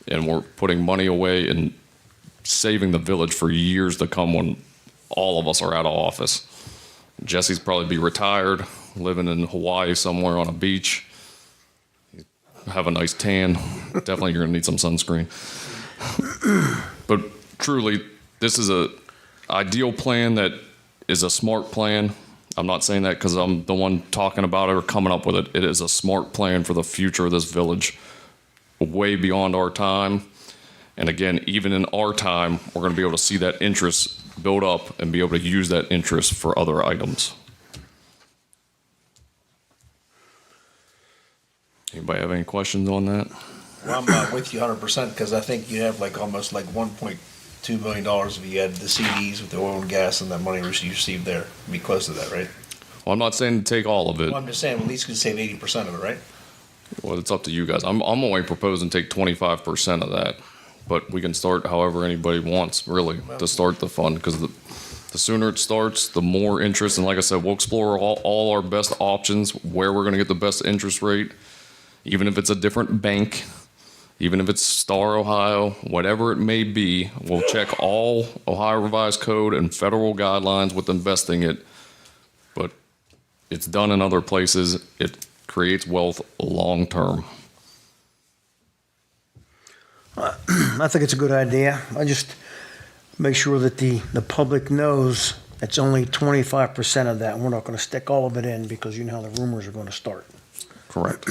and we're putting money away and saving the village for years to come when all of us are out of office. Jesse's probably be retired, living in Hawaii somewhere on a beach. Have a nice tan. Definitely you're gonna need some sunscreen. But truly, this is a ideal plan that is a smart plan. I'm not saying that because I'm the one talking about it or coming up with it. It is a smart plan for the future of this village, way beyond our time. And again, even in our time, we're going to be able to see that interest build up and be able to use that interest for other items. Anybody have any questions on that? Well, I'm with you 100% because I think you have like almost like $1.2 million if you add the CDs with the oil and gas and that money you received there. It'd be close to that, right? Well, I'm not saying to take all of it. Well, I'm just saying at least you can save 80% of it, right? Well, it's up to you guys. I'm only proposing to take 25% of that. But we can start however anybody wants, really, to start the fund, because the sooner it starts, the more interest. And like I said, we'll explore all our best options, where we're going to get the best interest rate, even if it's a different bank, even if it's Star Ohio, whatever it may be. We'll check all Ohio Revised Code and federal guidelines with investing it. But it's done in other places. It creates wealth long term. I think it's a good idea. I just make sure that the public knows it's only 25% of that. We're not going to stick all of it in because you know how the rumors are going to start. Correct.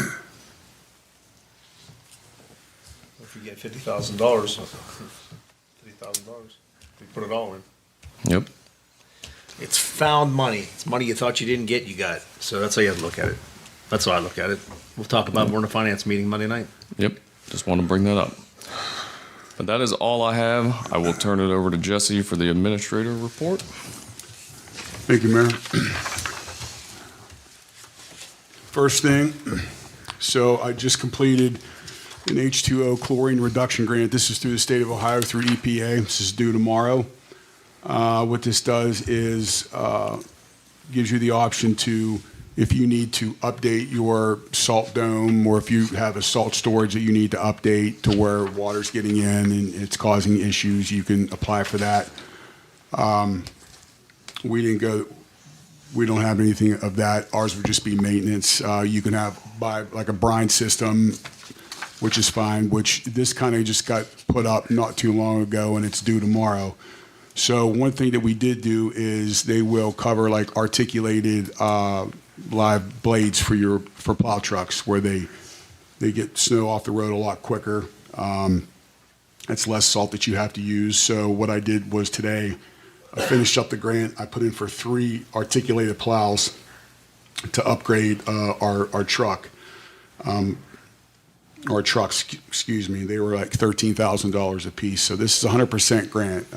If you get $50,000, we put it all in. Yep. It's found money. It's money you thought you didn't get, you got. So that's how you have to look at it. That's how I look at it. We'll talk about more in a finance meeting Monday night. Yep. Just want to bring that up. But that is all I have. I will turn it over to Jesse for the administrator report. Thank you, Mayor. First thing, so I just completed an H2O chlorine reduction grant. This is through the state of Ohio through EPA. This is due tomorrow. What this does is gives you the option to, if you need to update your salt dome, or if you have a salt storage that you need to update to where water's getting in and it's causing issues, you can apply for that. We don't have anything of that. Ours would just be maintenance. You can buy like a brine system, which is fine, which this kind of just got put up not too long ago and it's due tomorrow. So one thing that we did do is they will cover like articulated live blades for plow trucks, where they get snow off the road a lot quicker. It's less salt that you have to use. So what I did was today, I finished up the grant. I put in for 3 articulated plows to upgrade our truck. Or trucks, excuse me. They were like $13,000 a piece. So this is a 100% grant.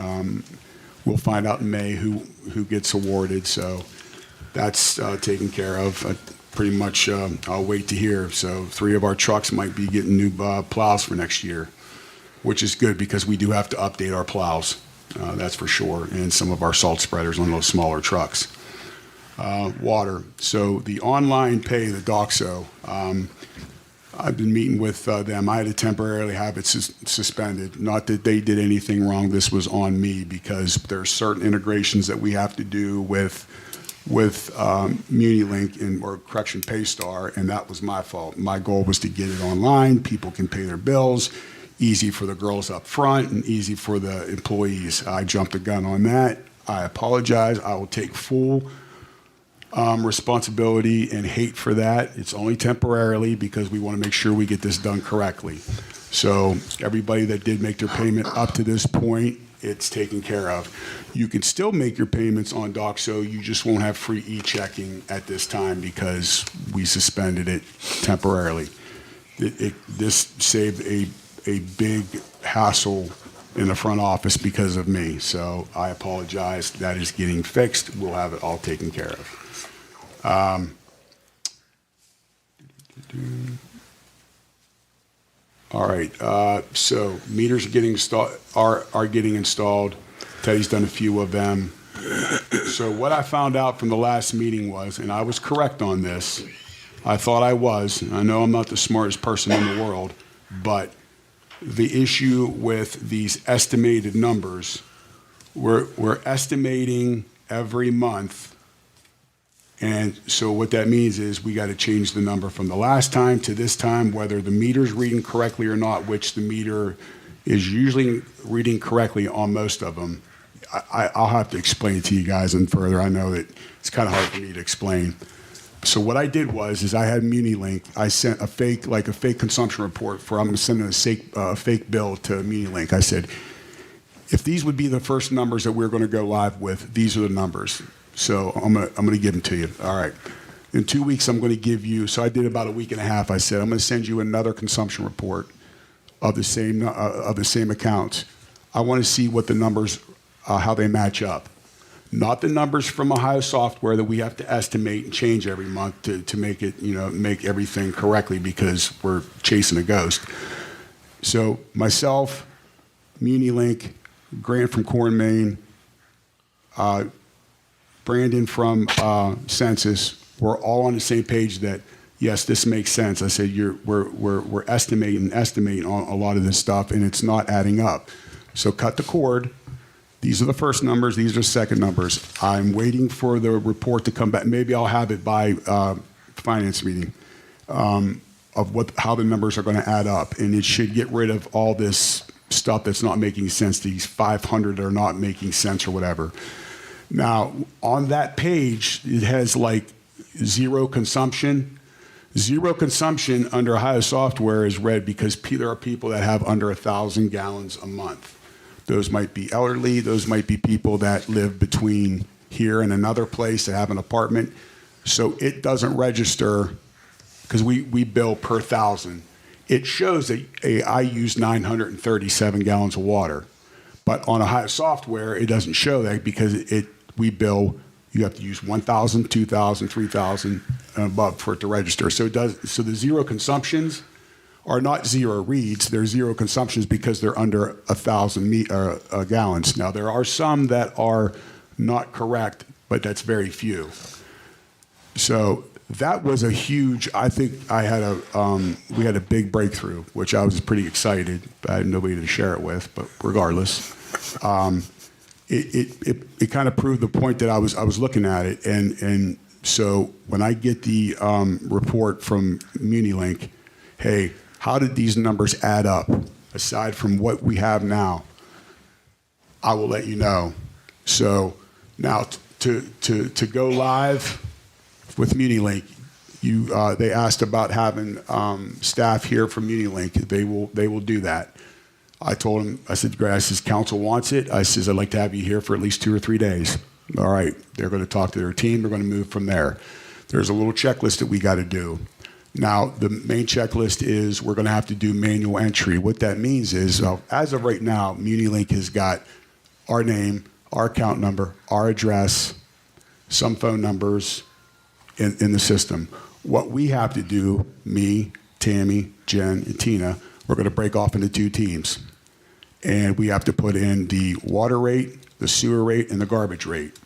We'll find out in May who gets awarded. So that's taken care of. Pretty much, I'll wait to hear. So 3 of our trucks might be getting new plows for next year, which is good because we do have to update our plows. That's for sure. And some of our salt spreaders on those smaller trucks. Water. So the online pay, the DOXO, I've been meeting with them. I had to temporarily have it suspended. Not that they did anything wrong. This was on me because there are certain integrations that we have to do with MuniLink or Correction Paystar, and that was my fault. My goal was to get it online. People can pay their bills. easy for the girls up front and easy for the employees. I jumped the gun on that. I apologize. I will take full responsibility and hate for that. It's only temporarily because we want to make sure we get this done correctly. So everybody that did make their payment up to this point, it's taken care of. You can still make your payments on DocSo. You just won't have free e-checking at this time because we suspended it temporarily. This saved a big hassle in the front office because of me. So I apologize. That is getting fixed. We'll have it all taken care of. All right. So meters are getting installed. Teddy's done a few of them. So what I found out from the last meeting was, and I was correct on this, I thought I was. I know I'm not the smartest person in the world, but the issue with these estimated numbers, we're estimating every month. And so what that means is we got to change the number from the last time to this time, whether the meter's reading correctly or not, which the meter is usually reading correctly on most of them. I'll have to explain it to you guys and further. I know that it's kind of hard for me to explain. So what I did was I had MuniLink. I sent a fake consumption report for I'm going to send a fake bill to MuniLink. I said, if these would be the first numbers that we're going to go live with, these are the numbers. So I'm going to give them to you. All right. In 2 weeks, I'm going to give you. So I did about a week and a half. I said I'm going to send you another consumption report of the same accounts. I want to see what the numbers, how they match up. Not the numbers from Ohio Software that we have to estimate and change every month to make it, make everything correctly because we're chasing a ghost. So myself, MuniLink, Grant from Corn, Maine, Brandon from Census, we're all on the same page that, yes, this makes sense. I said, we're estimating on a lot of this stuff, and it's not adding up. So cut the cord. These are the first numbers. These are the second numbers. I'm waiting for the report to come back. Maybe I'll have it by finance meeting of how the numbers are going to add up, and it should get rid of all this stuff that's not making sense. These 500 are not making sense or whatever. Now, on that page, it has like zero consumption. Zero consumption under Ohio Software is red because there are people that have under 1,000 gallons a month. Those might be elderly. Those might be people that live between here and another place that have an apartment. So it doesn't register because we bill per 1,000. It shows that I use 937 gallons of water. But on Ohio Software, it doesn't show that because we bill, you have to use 1,000, 2,000, 3,000 and above for it to register. So the zero consumptions are not zero reads. They're zero consumptions because they're under 1,000 gallons. Now, there are some that are not correct, but that's very few. So that was a huge, I think we had a big breakthrough, which I was pretty excited, but I had nobody to share it with, but regardless. It kind of proved the point that I was looking at it. And so when I get the report from MuniLink, hey, how did these numbers add up aside from what we have now? I will let you know. So now to go live with MuniLink, they asked about having staff here from MuniLink. They will do that. I told him, I said, council wants it. I says, I'd like to have you here for at least 2 or 3 days. All right, they're going to talk to their team. They're going to move from there. There's a little checklist that we got to do. Now, the main checklist is we're going to have to do manual entry. What that means is, as of right now, MuniLink has got our name, our account number, our address, some phone numbers in the system. What we have to do, me, Tammy, Jen, and Tina, we're going to break off into 2 teams. And we have to put in the water rate, the sewer rate, and the garbage rate.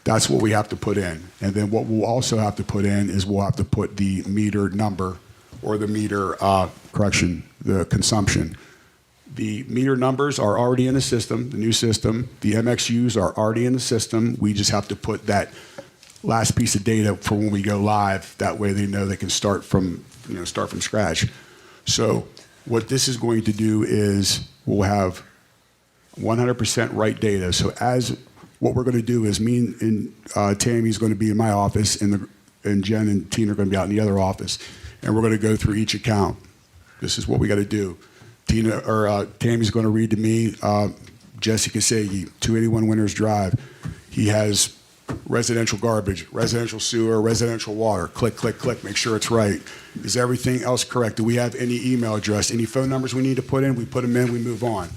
That's what we have to put in. And then what we'll also have to put in is we'll have to put the meter number or the meter, the consumption. The meter numbers are already in the system, the new system. The MXUs are already in the system. We just have to put that last piece of data for when we go live. That way they know they can start from scratch. So what this is going to do is we'll have 100% right data. So as what we're going to do is me and Tammy's going to be in my office, and Jen and Tina are going to be out in the other office, and we're going to go through each account. This is what we got to do. Tammy's going to read to me, Jesse Kasegi, 281 Winters Drive. He has residential garbage, residential sewer, residential water. Click, click, click, make sure it's right. Is everything else correct? Do we have any email address, any phone numbers we need to put in? We put them in, we move on.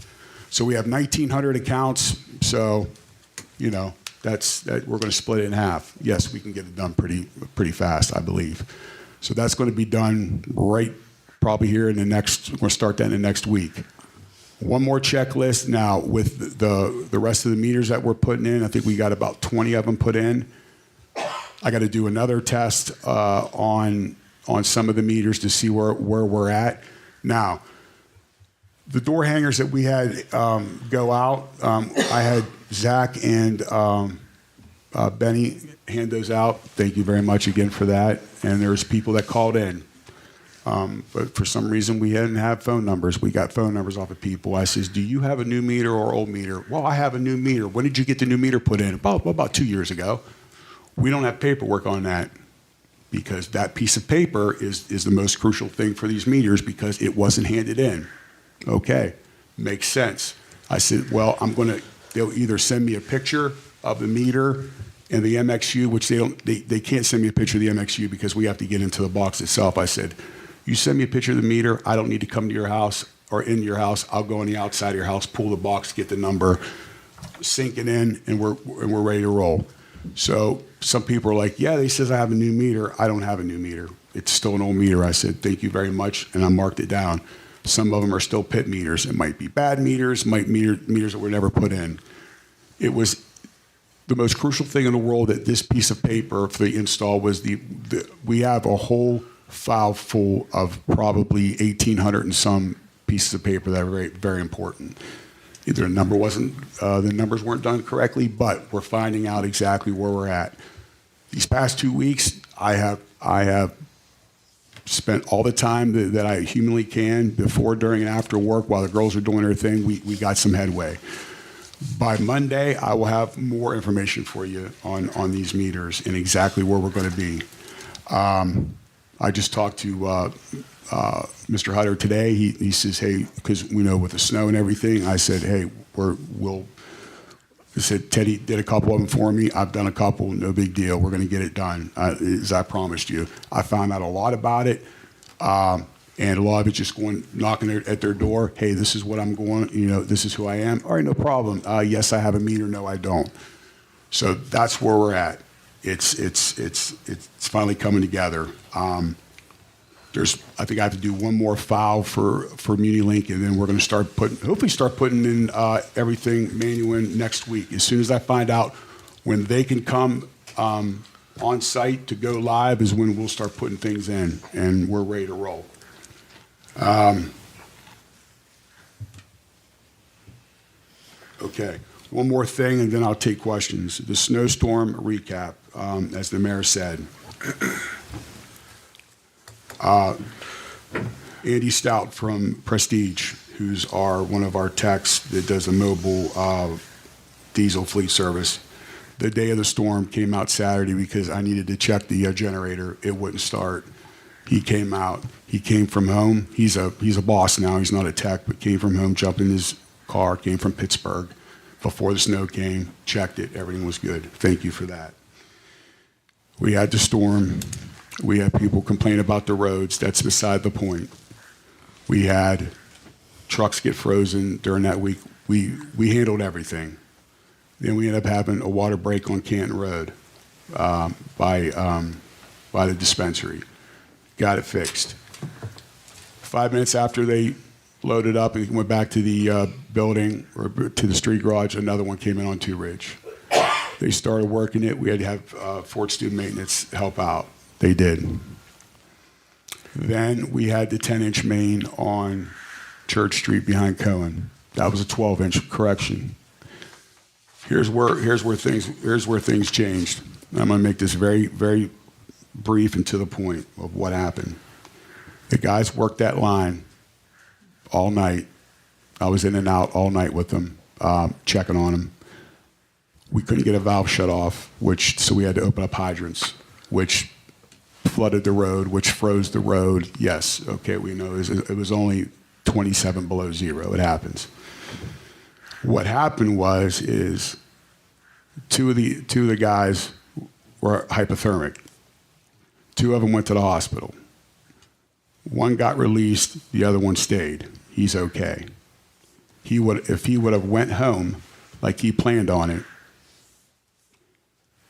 So we have 1,900 accounts, so, you know, we're going to split it in half. Yes, we can get it done pretty fast, I believe. So that's going to be done right probably here we're going to start that in the next week. One more checklist now with the rest of the meters that we're putting in. I think we got about 20 of them put in. I got to do another test on some of the meters to see where we're at. Now, the door hangers that we had go out, I had Zach and Benny hand those out. Thank you very much again for that. And there's people that called in. But for some reason, we didn't have phone numbers. We got phone numbers off of people. I says, do you have a new meter or old meter? Well, I have a new meter. When did you get the new meter put in? About 2 years ago. We don't have paperwork on that because that piece of paper is the most crucial thing for these meters because it wasn't handed in. Okay, makes sense. I said, well, they'll either send me a picture of the meter and the MXU, which they can't send me a picture of the MXU because we have to get into the box itself. I said, you send me a picture of the meter, I don't need to come to your house or in your house. I'll go on the outside of your house, pull the box, get the number, sink it in, and we're ready to roll. So some people are like, yeah, they says I have a new meter. I don't have a new meter. It's still an old meter. I said, thank you very much, and I marked it down. Some of them are still pit meters. It might be bad meters, meters that were never put in. It was the most crucial thing in the world that this piece of paper for the install was we have a whole file full of probably 1,800 and some pieces of paper that are very, very important. Either the numbers weren't done correctly, but we're finding out exactly where we're at. These past 2 weeks, I have spent all the time that I humanly can before, during, and after work while the girls are doing their thing. We got some headway. By Monday, I will have more information for you on these meters and exactly where we're going to be. I just talked to Mr. Hutter today. He says, hey, because we know with the snow and everything, I said, hey, I said, Teddy did a couple of them for me. I've done a couple, no big deal. We're going to get it done, as I promised you. I found out a lot about it, and a lot of it just knocking at their door. Hey, this is what I'm going, this is who I am. All right, no problem. Yes, I have a meter. No, I don't. So that's where we're at. It's finally coming together. I think I have to do one more file for MuniLink, and then we're going to hopefully start putting in everything manual in next week. As soon as I find out when they can come on site to go live is when we'll start putting things in, and we're ready to roll. Okay, one more thing, and then I'll take questions. The snowstorm recap, as the mayor said. Andy Stout from Prestige, who's one of our techs that does a mobile diesel fleet service. The day of the storm, came out Saturday because I needed to check the generator. It wouldn't start. He came out. He came from home. He's a boss now. He's not a tech, but came from home, jumped in his car, came from Pittsburgh before the snow came, checked it. Everything was good. Thank you for that. We had the storm. We had people complain about the roads. That's beside the point. We had trucks get frozen during that week. We handled everything. Then we ended up having a water break on Canton Road by the dispensary. Got it fixed. 5 minutes after they loaded up and went back to the building or to the street garage, another one came in on Two Ridge. They started working it. We had to have Fort Student Maintenance help out. They did. Then we had the 10-inch main on Church Street behind Cohen. That was a 12-inch correction. Here's where things changed. I'm going to make this very, very brief and to the point of what happened. The guys worked that line all night. I was in and out all night with them, checking on them. We couldn't get a valve shut off, so we had to open up hydrants, which flooded the road, which froze the road. Yes, okay, we know it was only 27 below zero. It happens. What happened is two of the guys were hypothermic. Two of them went to the hospital. One got released, the other one stayed. He's okay. If he would have went home like he planned on it,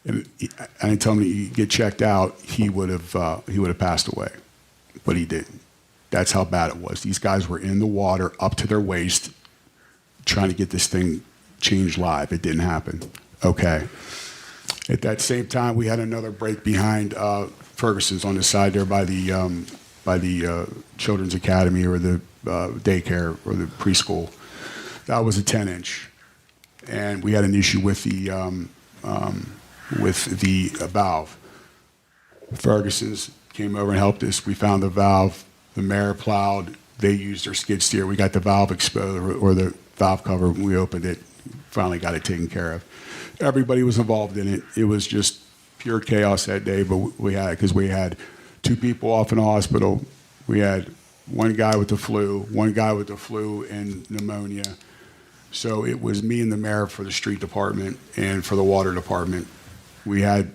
and I didn't tell him to get checked out, he would have passed away, but he didn't. That's how bad it was. These guys were in the water up to their waist, trying to get this thing changed live. It didn't happen. Okay. At that same time, we had another break behind Ferguson's on the side there by the Children's Academy or the daycare or the preschool. That was a 10-inch, and we had an issue with the valve. Ferguson's came over and helped us. We found the valve. The mayor plowed. They used their skid steer. We got the valve exposed or the valve cover. We opened it. Finally got it taken care of. Everybody was involved in it. It was just pure chaos that day. But we had 2 people off in the hospital. We had one guy with the flu and pneumonia. So it was me and the mayor for the street department and for the water department. We had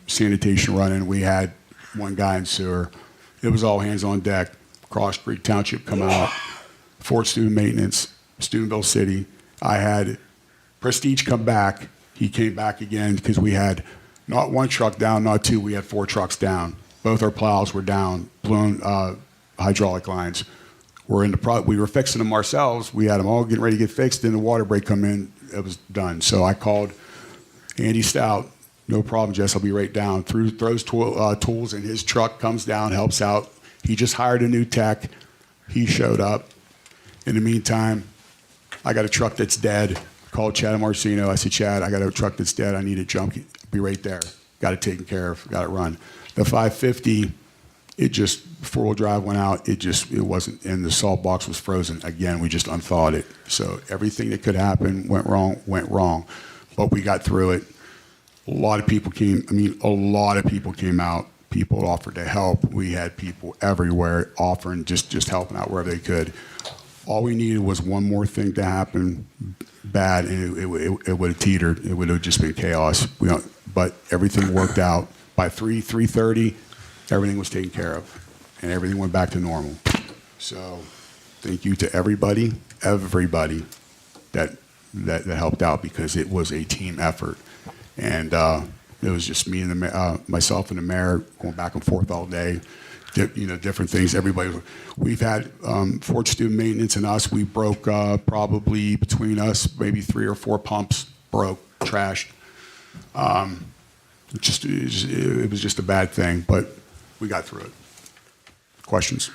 sanitation running. We had one guy in sewer. It was all hands on deck. Cross Creek Township come out. Fort Student Maintenance, Steubenville City. I had Prestige come back. He came back again because we had not 1 truck down, not 2. We had 4 trucks down. Both our plows were down, blown hydraulic lines. We were fixing them ourselves. We had them all getting ready to get fixed. Then the water break come in. It was done. So I called Andy Stout. No problem, Jess. I'll be right down. Throws tools in his truck, comes down, helps out. He just hired a new tech. He showed up. In the meantime, I got a truck that's dead. Called Chad Marcino. I said, Chad, I got a truck that's dead. I need a jump. Be right there. Got it taken care of. Got it run. The 550, four-wheel drive went out. It wasn't, and the salt box was frozen. Again, we just unthawed it. So everything that could happen went wrong. But we got through it. A lot of people came out. People offered to help. We had people everywhere offering, just helping out wherever they could. All we needed was one more thing to happen bad, and it would have teetered. It would have just been chaos. But everything worked out. By 3:30, everything was taken care of, and everything went back to normal. So thank you to everybody that helped out, because it was a team effort. And it was just me and myself and the mayor going back and forth all day, different things. We've had Fort Student Maintenance and us, we broke probably between us, maybe 3 or 4 pumps broke, trashed. It was just a bad thing, but we got through it. Questions?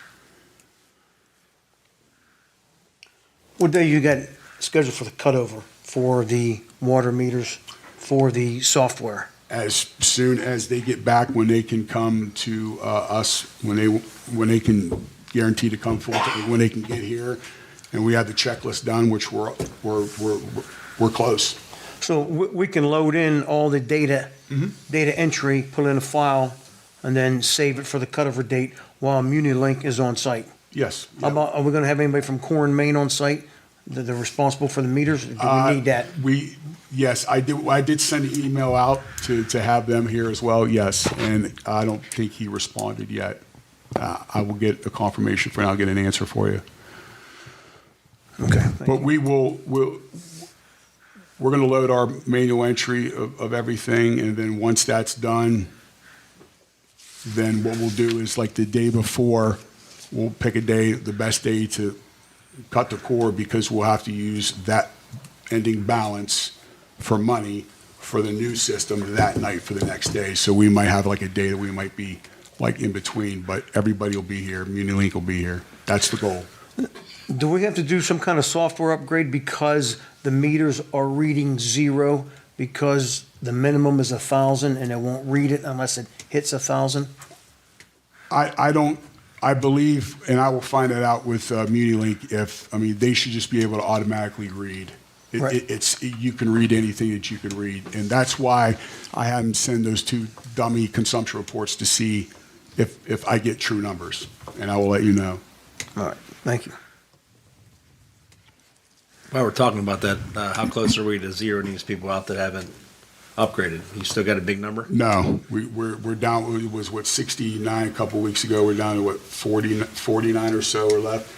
What day you got scheduled for the cutover for the water meters for the software? As soon as they get back, when they can come to us, when they can guarantee to come full, when they can get here, and we have the checklist done, which we're close. So we can load in all the data, data entry, put in a file, and then save it for the cutover date while MuniLink is on site. Yes. How about, are we going to have anybody from Core and Main on site? They're responsible for the meters? Do we need that? Yes, I did send an email out to have them here as well, yes, and I don't think he responded yet. I will get a confirmation for you, and I'll get an answer for you. Okay. But we're going to load our manual entry of everything, and then once that's done, then what we'll do is, like the day before, we'll pick a day, the best day to cut the core, because we'll have to use that ending balance for money for the new system that night for the next day. So we might have like a day that we might be like in between, but everybody will be here. MuniLink will be here. That's the goal. Do we have to do some kind of software upgrade because the meters are reading 0 because the minimum is 1,000 and it won't read it unless it hits 1,000? I I believe, and I will find that out with MuniLink, they should just be able to automatically read. Right. You can read anything that you can read. And that's why I had them send those 2 dummy consumption reports to see if I get true numbers. And I will let you know. All right, thank you. While we're talking about that, how close are we to zeroing these people out that haven't upgraded? You still got a big number? No, we're down, it was 69 a couple weeks ago. We're down to 49 or so are left.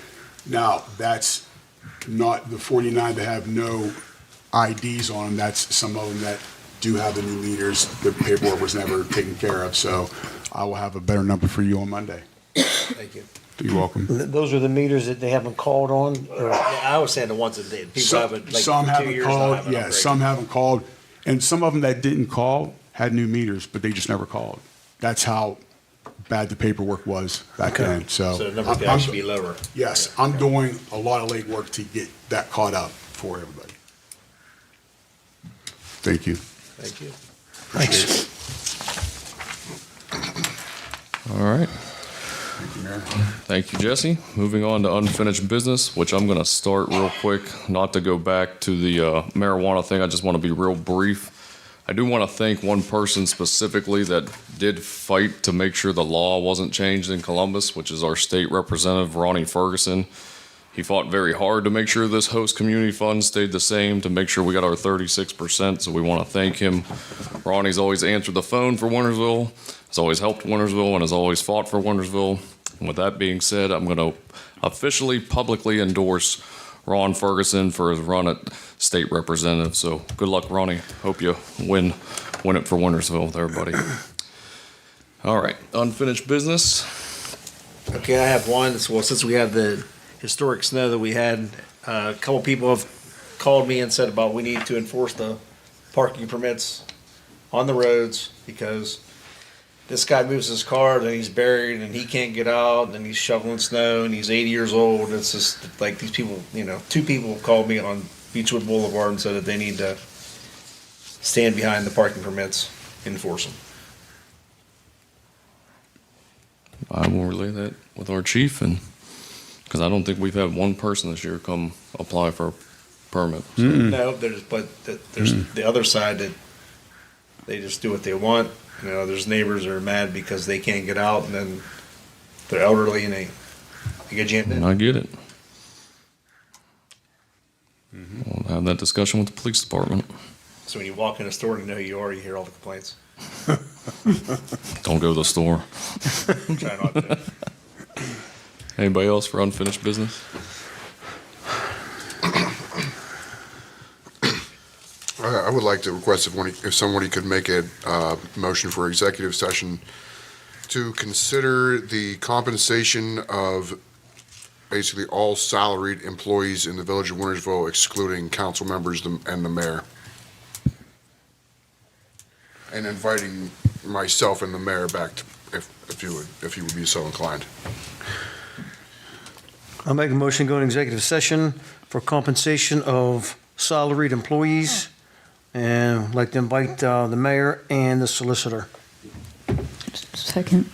Now, that's not the 49 that have no IDs on them. That's some of them that do have the new meters. The paperwork was never taken care of. So I will have a better number for you on Monday. Thank you. You're welcome. Those are the meters that they haven't called on? Or? Yeah, I was saying the ones that people haven't, like, Some 2 haven't years called, haven't yeah, upgraded. some haven't called. And some of them that didn't call had new meters, but they just never called. That's how bad the paperwork was back then. So So the number could actually be lower. Yes, I'm doing a lot of legwork to get that caught up for everybody. Thank you. Thank you. Thanks. All right. Thank you, Mayor. Thank you, Jesse. Moving on to unfinished business, which I'm going to start real quick, not to go back to the marijuana thing. I just want to be real brief. I do want to thank one person specifically that did fight to make sure the law wasn't changed in Columbus, which is our state representative, Ronnie Ferguson. He fought very hard to make sure this host community fund stayed the same, to make sure we got our 36%, so we want to thank him. Ronnie's always answered the phone for Wintersville, has always helped Wintersville, and has always fought for Wintersville. And with that being said, I'm going to officially, publicly endorse Ron Ferguson for his run at state representative. So good luck, Ronnie. Hope you win it for Wintersville there, buddy. All right, unfinished business. Okay, I have one. Well, since we have the historic snow that we had, a couple people have called me and said about we need to enforce the parking permits on the roads because this guy moves his car and he's buried and he can't get out and he's shoveling snow and he's 80 years old. It's just like these people, 2 people called me on Beechwood Boulevard and said that they need to stand behind the parking permits, enforce them. I will relay that with our chief, and because I don't think we've had one person this year come apply for a permit. So. No, there's the other side that they just do what they want. There's neighbors that are mad because they can't get out, and then they're elderly and they get jammed in. I get it. We'll have that discussion with the police department. So when you walk in a store and you know who you are, you hear all the complaints. Don't go to the store. Try not to. Anybody else for unfinished business? I would like to request if somebody could make a motion for executive session to consider the compensation of basically all salaried employees in the village of Wintersville, excluding council members and the mayor. And inviting myself and the mayor back to, if you would be so inclined. I'll make a motion to go into executive session for compensation of salaried employees, and I'd like to invite the mayor and the solicitor. Second.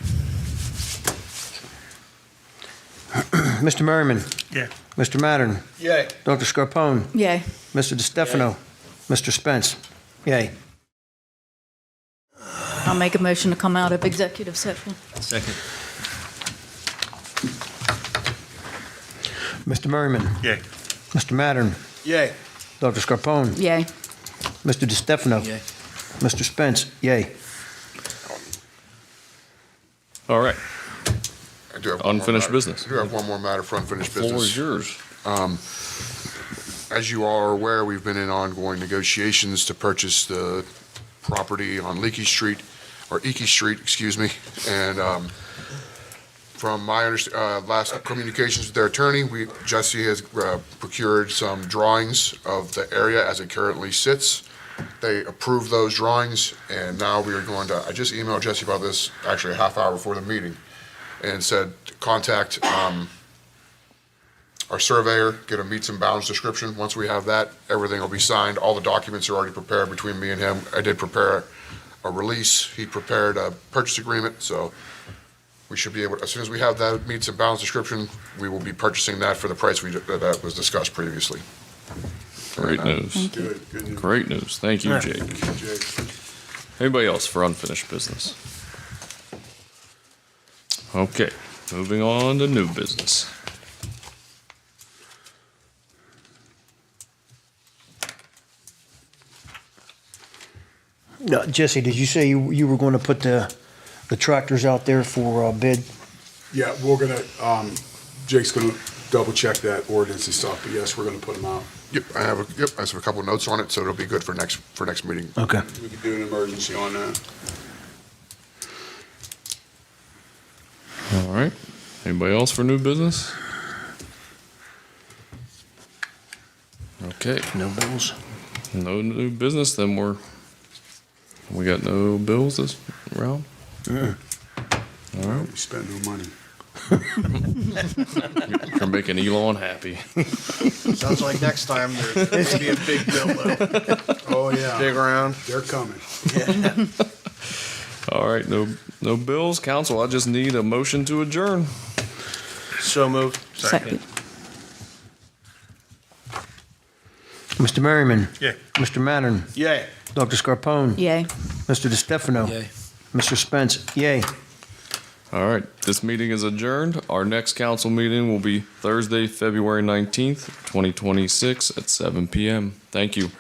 Mr. Merriman? Yeah. Mr. Mattern? Yay. Dr. Scarpone? Yay. Mr. DiStefano? Mr. Spence? Yay. I'll make a motion to come out of executive session. Second. Mr. Merriman? Yay. Mr. Mattern? Yay. Dr. Scarpone? Yay. Mr. DiStefano? Yay. Mr. Spence? Yay. All right. I do have one more Unfinished matter. business. I do have one more matter for unfinished Floor business. is yours. As you are aware, we've been in ongoing negotiations to purchase the property on Leakey Street, or Eakey Street, excuse me. And from my last communications with their attorney, Jesse has procured some drawings of the area as it currently sits. They approved those drawings, and now we are going to, I just emailed Jesse about this actually a half hour before the meeting, and said, contact our surveyor, get a meets and bounds description. Once we have that, everything will be signed. All the documents are already prepared between me and him. I did prepare a release. He prepared a purchase agreement, so we should be able, as soon as we have that meets and bounds description, we will be purchasing that for the price that was discussed previously. Great news. Good news. Great news. Thank you, Yeah. Jake. Jake. Anybody else for unfinished business? Okay, moving on to new business. Jesse, did you say you were going to put the tractors out there for bid? Yeah, we're gonna, Jake's gonna double check that ordinance and stuff, but yes, we're gonna put them out. Yep, I have a couple of notes on it, so it'll be good for next meeting. Okay. We could do an emergency on that. All right. Anybody else for new business? Okay. No bills? No new business, then we got no bills this round? Yeah. All right. We spent no money. You're making Elon happy. Sounds like next time there's gonna be a big bill though. Oh, yeah. Big round. They're coming. All right, no bills. Council, I just need a motion to adjourn. So moved. Second. Mr. Merriman? Yeah. Mr. Mattern? Yay. Dr. Scarpone? Yay. Mr. DeStefano? Yay. Mr. Spence? Yay. All right, this meeting is adjourned. Our next council meeting will be Thursday, February 19th, 2026 at 7 p.m. Thank you.